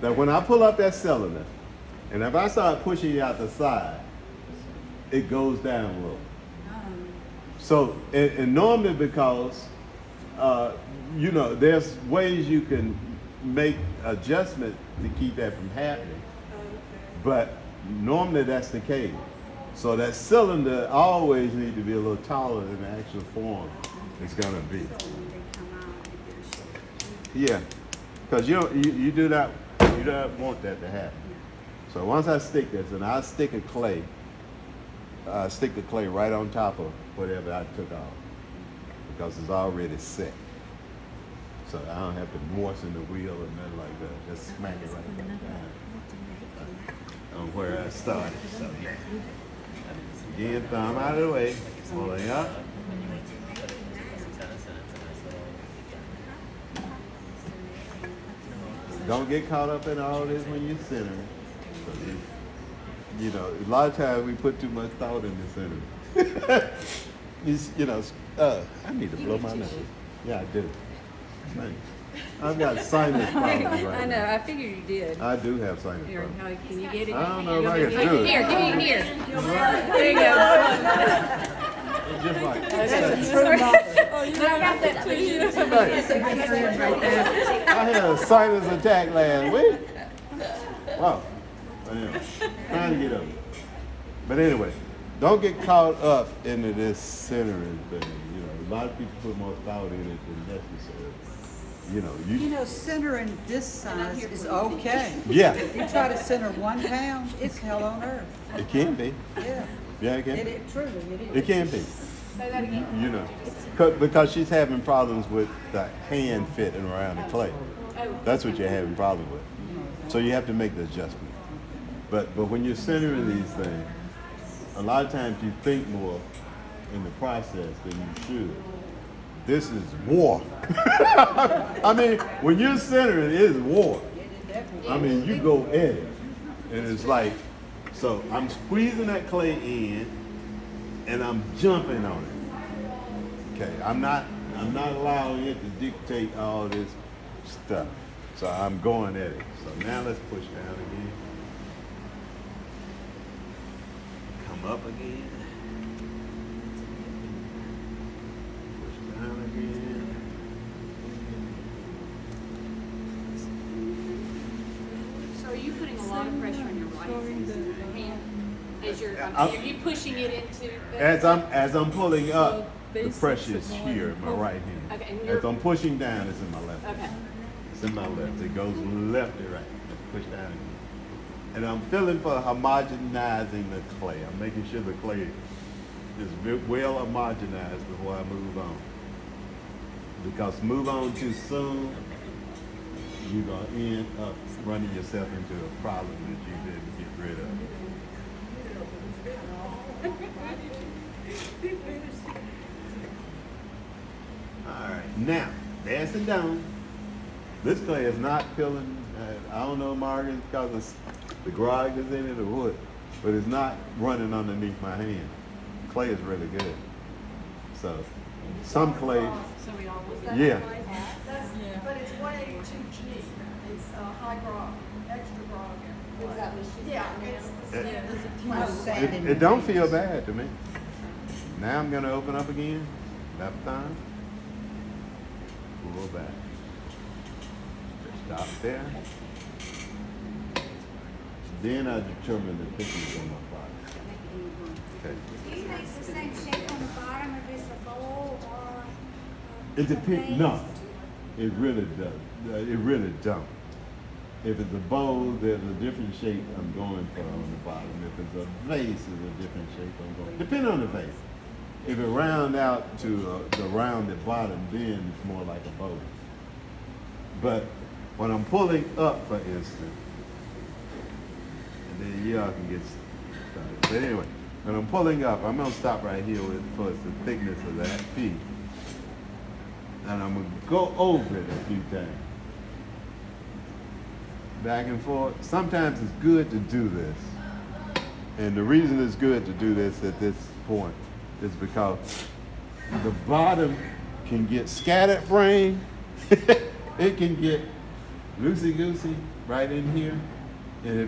That when I pull up that cylinder, and if I start pushing it out the side, it goes down low. So, and normally because, there's ways you can make adjustment to keep that from happening, but normally that's the case. So that cylinder always needs to be a little taller than the actual form it's gonna be. Yeah, because you do not want that to happen. So once I stick this, and I stick the clay right on top of whatever I took off, because it's already set. So I don't have to moisten the wheel or nothing like that. Just smack it right back down on where I started. So yeah. Again, thumb out of the way, pulling up. Don't get caught up in all this when you're centering. A lot of times we put too much thought in the center. I need to blow my nose. Yeah, I do. I've got sinus problems right I know, now. I figured you did. I do have sinus Here, problems. how, can you get it? I don't know if I can do it. Here, give me here. There you go. It's just like, I got that too. I had a sinus attack last week. Wow. Anyway, trying to get up. But anyway, don't get caught up into this centering thing. A lot of people put more thought in it than necessary. Centering this size is okay. Yeah, If you try to center 1 pound, it's hell on earth. it can be. Yeah. Yeah, it can be. It truly, it is. It can be. Say that again. Because she's having problems with the hand fitting around the clay. That's what you're having problems with. So you have to make the adjustment. But when you're centering these things, a lot of times you think more in the process than you should. This is war. I mean, when you're centering, it is war. I mean, you go at it. And it's like, so I'm squeezing that clay in and I'm jumping on it. Okay, I'm not allowing it to dictate all this stuff. So I'm going at it. So now let's push down again. Come up again. Push down again. So are you putting a lot of pressure on your right hand? As you're, I'm- are you pushing it into? As I'm pulling up, the pressure is here in my right hand. Okay, and you're- As I'm pushing down, it's in my left. Okay. It's in my left. It goes left to right. Push down again. And I'm feeling for homogenizing the clay. I'm making sure the clay is well homogenized before I move on. Because move on too soon, you're going to end up running yourself into a problem that you didn't get rid of. All right, now, dancing down. This clay is not peeling. I don't know, Margaret, because the garage is in it or what. but it's not running underneath my hand. Clay is really good. So some clay, So we all look yeah. But it's 182G. It's high grog, extra grog. Is that what she's Yeah, got it's now? the There's a few sand in It your don't face. feel bad to me. Now I'm gonna open up again, left thumb, pull back. Stop there. Then I determine the thickness on my body. Okay. Do you make the same shape on the bottom if it's a bowl or? It depends. No, it really does. It really don't. If it's a bowl, there's a different shape I'm going for on the bottom. If it's a vase, it's a different shape I'm going. Depending on the vase. If it round out to the rounded bottom, then it's more like a bowl. But when I'm pulling up, for instance, and then y'all can get started. But anyway, when I'm pulling up, I'm gonna stop right here with towards the thickness of that piece. And I'm gonna go over it a few times. Back and forth. Sometimes it's good to do this. And the reason it's good to do this at this point is because the bottom can get scattered brain. It can get loosey-goosey right in here. And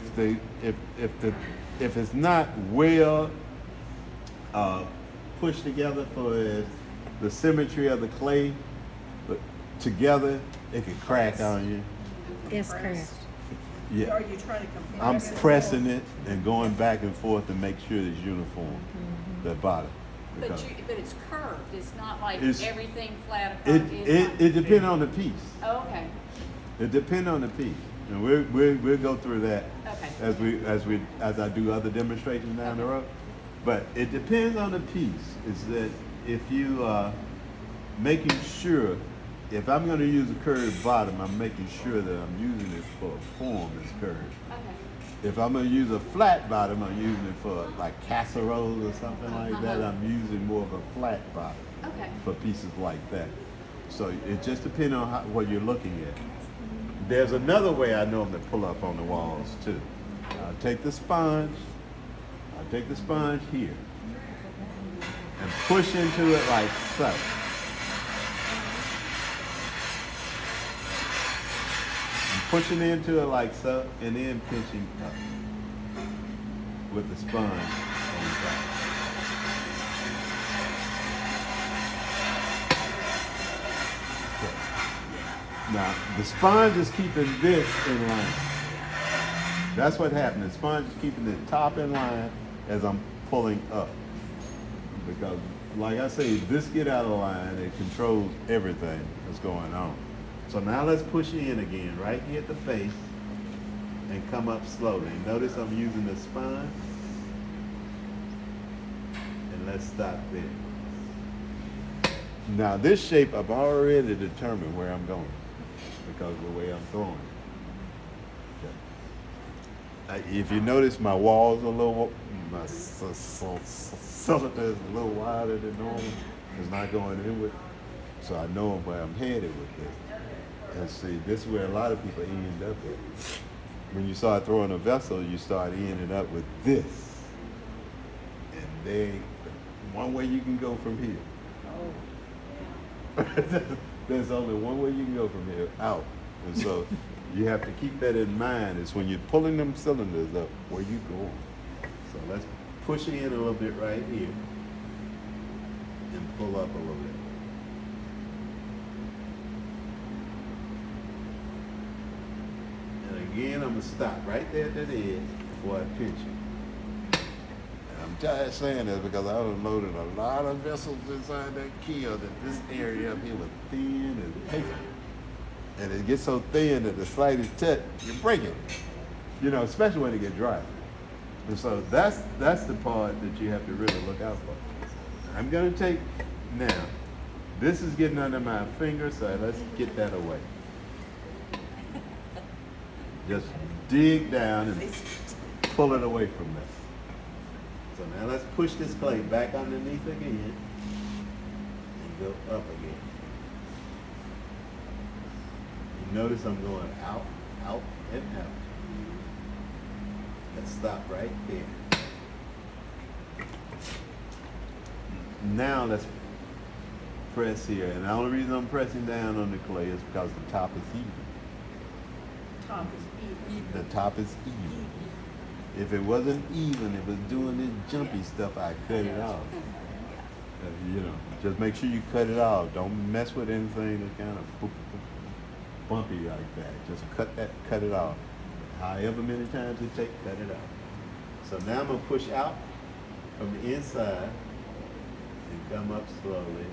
if it's not well pushed together for the symmetry of the clay, but together, it can crack on you. Yes, correct. Yeah. Are you trying to compress? I'm it? pressing it and going back and forth to make sure it's uniform, the bottom. But Because it's curved, it's not like It's- everything flat across. it It's depends on the piece. not- Oh, okay, It depends on the piece. And we'll go through that okay. as I do other demonstrations down the road. But it depends on the piece. Is that if you making sure, if I'm going to use a curved bottom, I'm making sure that I'm using it for a form that's curved. Okay. If I'm going to use a flat bottom, I'm using it for like casseroles or something like that. I'm using more of a flat bottom Okay. for pieces like that. So it just depends on what you're looking at. There's another way I normally pull up on the walls too. I'll take the sponge here and push into it like so. I'm pushing into it like so and then pinching up with the sponge on top. Now, the sponge is keeping this in line. That's what happened. The sponge is keeping the top in line as I'm pulling up. Because, like I say, if this get out of line, it controls everything that's going on. So now let's push in again, right here at the face, and come up slowly. Notice I'm using the sponge. And let's stop there. Now, this shape, I've already determined where I'm going because of the way I'm throwing it. If you notice, my walls are a little, my cylinder is a little wider than normal. It's not going inward, so I know where I'm headed with this. And see, this is where a lot of people end up at. When you start throwing a vessel, you start ending up with this. And one way you can go from here. There's only one way you can go from here, out. And so you have to keep that in mind is when you're pulling them cylinders up, where you going. So let's push in a little bit right here and pull up a little bit. And again, I'm gonna stop right there at that edge before I pinch it. I'm just saying this because I was loaded a lot of vessels inside that keel that this area up here was thin and paper. And it gets so thin that the slightest touch, you break it. You know, especially when it gets dry. And so that's the part that you have to really look out for. I'm gonna take now, this is getting under my finger, so let's get that away. Just dig down and pull it away from that. So now let's push this clay back underneath again and go up again. You notice I'm going out, out, and out. Let's stop right there. now let's press here. And the only reason I'm pressing down on the clay is because the top is even. Top is even. The top is even. If it wasn't even, it was doing this jumpy stuff, I cut it off. You know, just make sure you cut it off. Don't mess with anything that's kind of bumpy like that. Just cut it off. However many times it takes, cut it off. So now I'm gonna push out from the inside and come up slowly.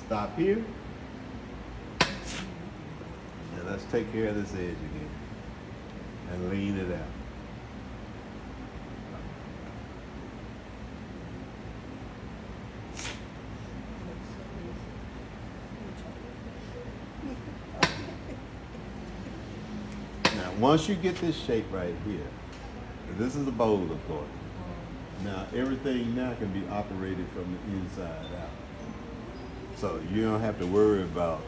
Stop here. And let's take care of this edge again. And lean it out. Now, once you get this shape right here, this is a bowl, of course. Now, everything now can be operated from the inside out. So you don't have to worry about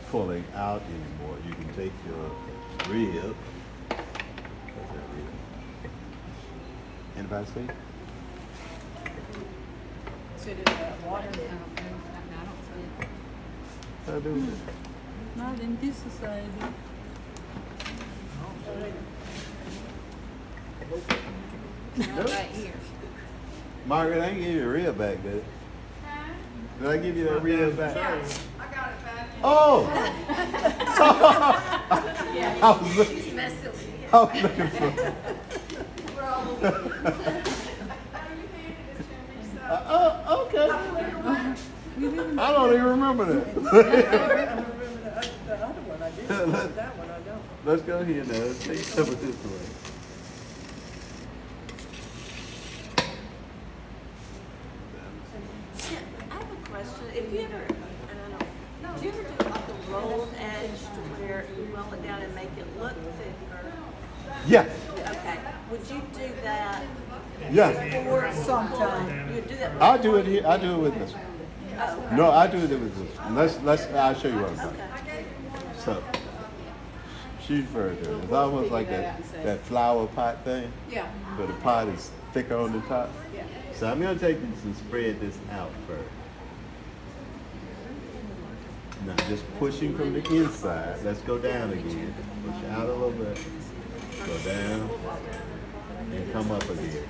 pulling out anymore. You can take your rib. What's that rib? Anybody see? Sit in that water. How do it? Not in this society. Right here. Margaret, I didn't give you a rib back, did I? Did I give you that rib back? I got it back. Oh! I was looking, She's messing with you. I was looking for. We're all Okay. I don't even remember that. I remember the other one, I do, but that one I don't. Let's go here now. Let's take some of this away. I have a question. If you ever, and I don't, do you ever do like a rolled edge to where you roll it down and make it look thicker? Yeah. Okay. Would you do that Yeah. for Sometime. You would do that. I'll do it here. I'll do it with this one. Oh, No, I do it with this one. I'll show you what I'm doing. okay. So, she referred to it. It's almost like that flower pot thing. Yeah. But the pot is thicker on the top. Yeah. So I'm going to take this and spread this out first. Now, just pushing from the inside. Let's go down again. Push out a little bit. Go down. And come up again.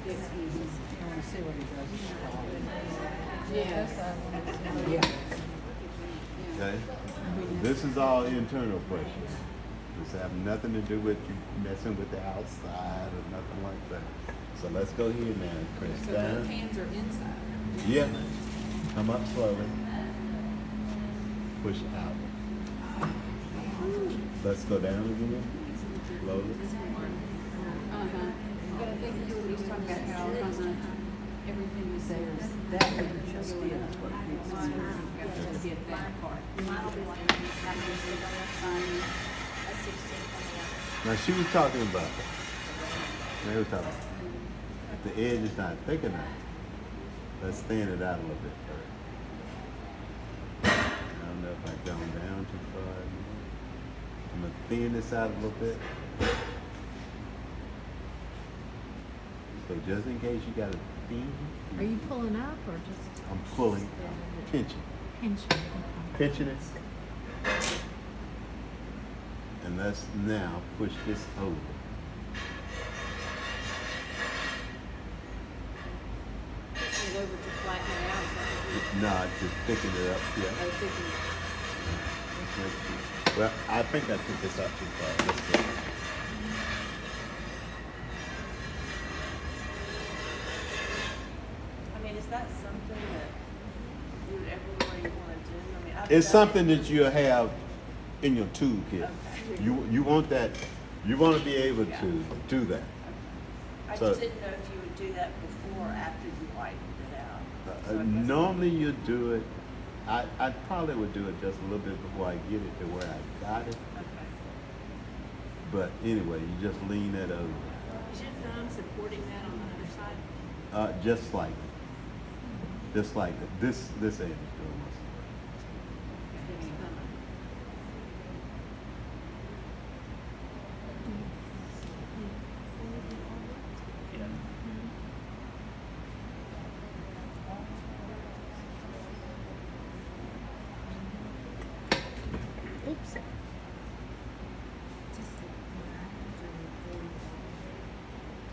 Okay? This is all internal pressure. This have nothing to do with you messing with the outside or nothing like that. So let's go here now. Press So the down. hands are inside. Yeah. Come up slowly. Push out. Let's go down again. Slowly. But I think he's talking about how everything is there. That one just did is what it is. To get that part. Now she was talking about. They were talking. If the edge is not thick enough, let's thin it out a little bit first. I don't know if I've gone down too far. I'm gonna thin this out a little bit. So just in case you got a thin, Are you pulling up or just I'm pulling, pinching, pinching? pinching it. And let's now push this over. Push it over to flatten it out. Is that what you- No, just thicken it up, yeah. Oh, thicken it. Well, I think I took this up too far. Let's go. I mean, is that something that you would everywhere you want to do? I mean, I've It's done- something that you have in your toolkit. Okay. You want that, you want to be able to do that. I So- just didn't know if you would do that before or after you whitened it out. So I guess- Normally you do it, I probably would do it just a little bit before I get it to where I got it. Okay. But anyway, you just lean that over. Is your thumb supporting that on the other side? Just like this edge is doing this.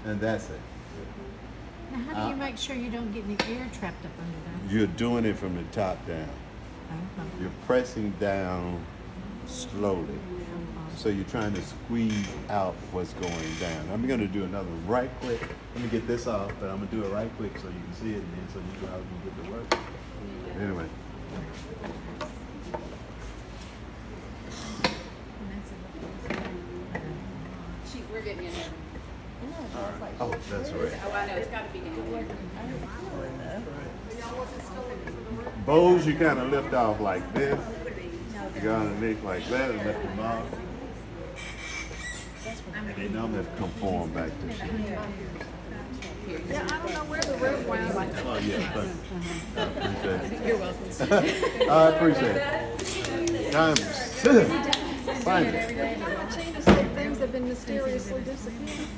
and that's it. Now, how do you make sure you don't get any air trapped up under there? You're doing it from the top down. Uh-huh. You're pressing down slowly. So you're trying to squeeze out what's going down. I'm going to do another one right quick. Let me get this off, but I'm going to do it right quick so you can see it and then so you know how you get to work. Anyway. We're getting in there. Oh, that's right. Oh, I know, it's gotta be in there. Bows you kind of lift off like this. You go underneath like that and lift them off. And they normally conform back to shape. Yeah, I don't know where the rib went. Oh, yeah, thank you. You're welcome. I appreciate it. Find it. Tina said things have been mysteriously disappearing.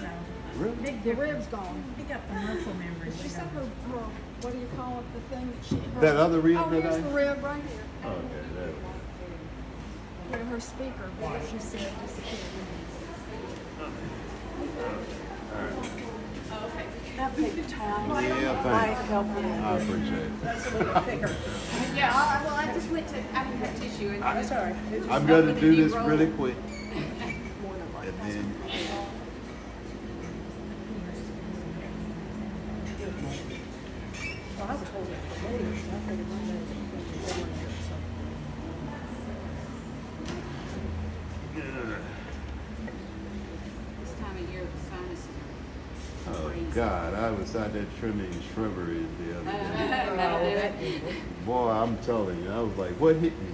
Really? The rib's gone. Pick up the muscle memory. She said her, what do you call it, the thing that she... That other rib Oh, that here's I- the rib right here. Oh, okay, there. Where her speaker, she said disappeared. That big time. Yeah, Might thanks. help you. I appreciate it. That's a little thicker. Yeah, well, I just went to, I didn't have tissue and. That's all right. It's I'm just going to Open do and this de-roll. really quick. more than like And then Well, I was told it for days. I figured one day it would be over here, so. This time of year, the sinuses are Oh crazy. God, I was out there trimming shrubberies the other day. That'll do it. Boy, I'm telling you, I was like, what hit me?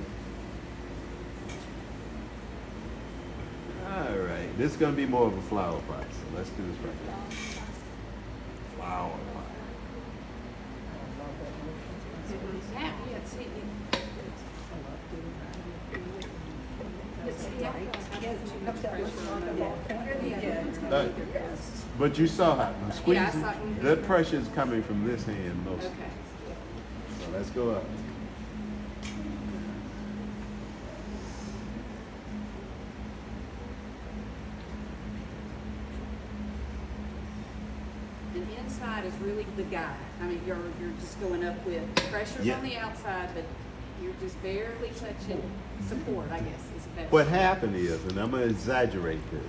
All right, this is gonna be more of a flower pot, so let's do this right now. Flower pot. Yeah, see, But you saw how I'm squeezing. Yeah, I saw it. The pressure is coming from this hand mostly. Okay. So let's go up. And inside is really the guide. I mean, you're just going up with pressures Yeah. on the outside, but you're just barely touching support, I guess, is the best. What happened is, and I'm gonna exaggerate this.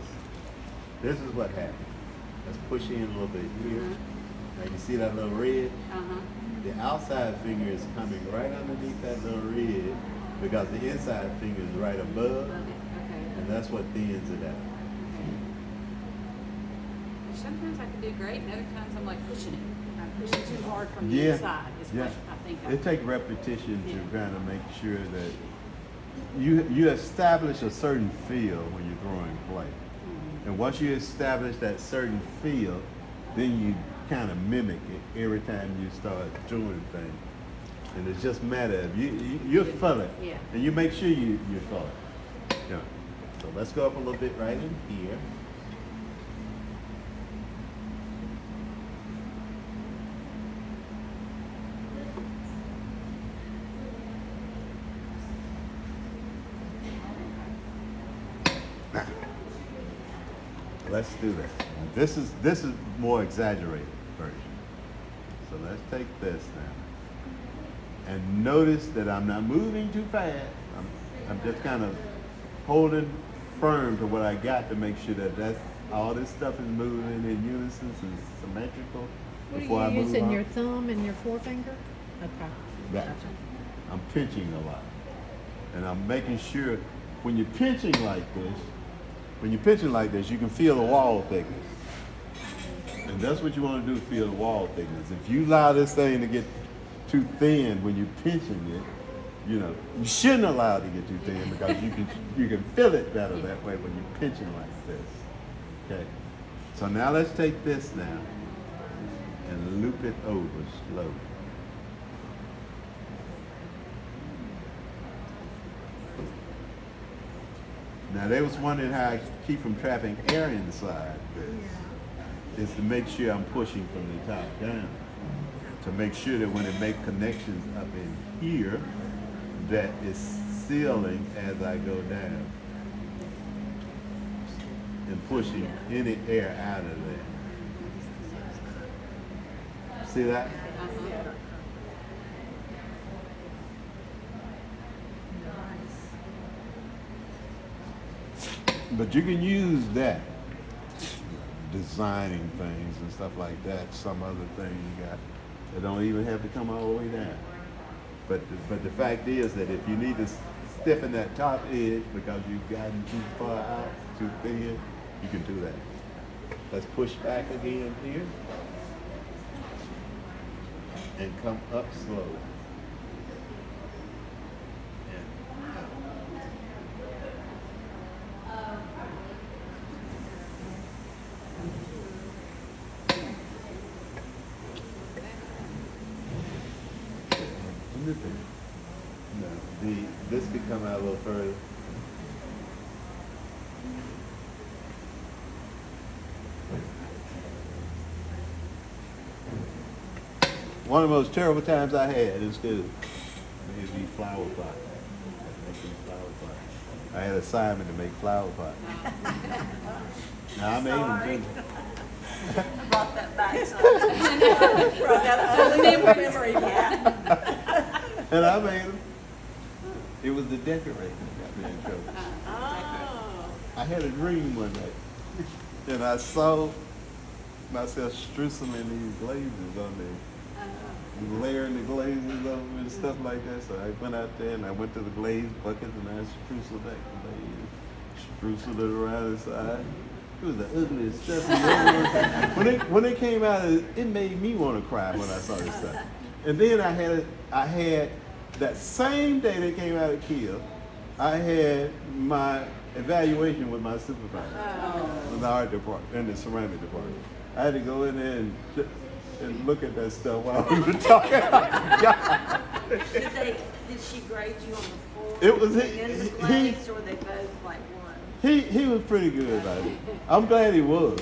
This is what happened. Let's push in a little bit here. Now you see that little red? Uh-huh. The outside finger is coming right underneath that little red because the inside finger is right above, Love it. Okay. and that's what thins it out. Sometimes I can do great, and other times I'm like pushing it. I'm pushing too hard from the Yeah, inside is yeah. what I think. It takes repetition to kind of make sure that you establish a certain feel when you're throwing play. And once you establish that certain feel, then you kind of mimic it every time you start doing things. And it's just a matter of you feel it. Yeah. And you make sure you feel it. Yeah. So let's go up a little bit right in here. Now, let's do this. Now, this is more exaggerated version. So let's take this now. And notice that I'm not moving too fast. I'm just kind of holding firm to what I got to make sure that all this stuff is moving in unison and symmetrical What before are I you move using, on. your thumb and your forefinger? Okay. That. I'm pinching a lot. And I'm making sure when you're pinching like this, you can feel the wall thickness. And that's what you want to do, feel the wall thickness. If you allow this thing to get too thin when you're pinching it, you shouldn't allow it to get too thin because you can feel it better that way when you're pinching like this. Okay. So now let's take this now and loop it over slowly. Now they was wondering how I keep from trapping air inside this. Is to make sure I'm pushing from the top down. To make sure that when it make connections up in here, that it's sealing as I go down. And pushing any air out of there. See that? But you can use that, designing things and stuff like that. Some other thing you got that don't even have to come all the way down. But the fact is that if you need to stiffen that top edge because you've gotten too far out, too thin, you can do that. Let's push back again here and come up slow. No, this could come out a little further. One of the most terrible times I had instead of maybe flower pot. Making flower pot. I had assignment to make flower pot. Now I made them too. I brought that back. So brought that ugly memory back. And I made them. It was the decorating that got me in trouble. Oh. I had a dream one night, and I saw myself streusling these glazes on there, layering the glazes over and stuff like that. So I went out there and I went to the glaze buckets and I streusel that glaze, streusel it around the side. It was the ugliest stuff in the world. When it came out, it made me want to cry when I saw this stuff. And then I had that same day they came out of Kiel, I had my evaluation with my supervisor in the art department, in the ceramic department. I had to go in there and look at that stuff while we were talking. Did she grade you on the form? It was- and then the glaze, or were they both like one? He was pretty good about it. I'm glad he was,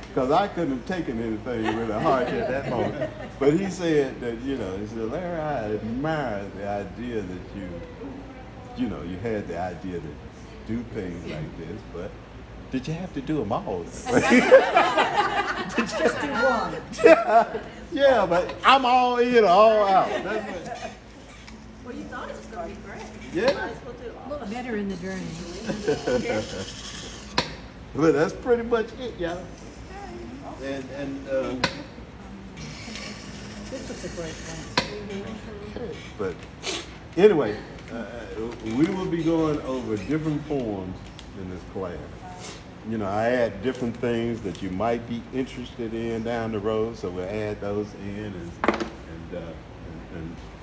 because I couldn't have taken anything really hard at that moment. But he said that, he said, Larry, I admire the idea that you had the idea to do things like this, but did you have to do them all? Just do one. Yeah, but I'm all in, all out. That's it. Well, you thought it was going to be great. Yeah. Might as well do it all. Look better in the journey. But that's pretty much it, y'all. And This was a great one. but anyway, we will be going over different forms in this class. I add different things that you might be interested in down the road, so we'll add those in and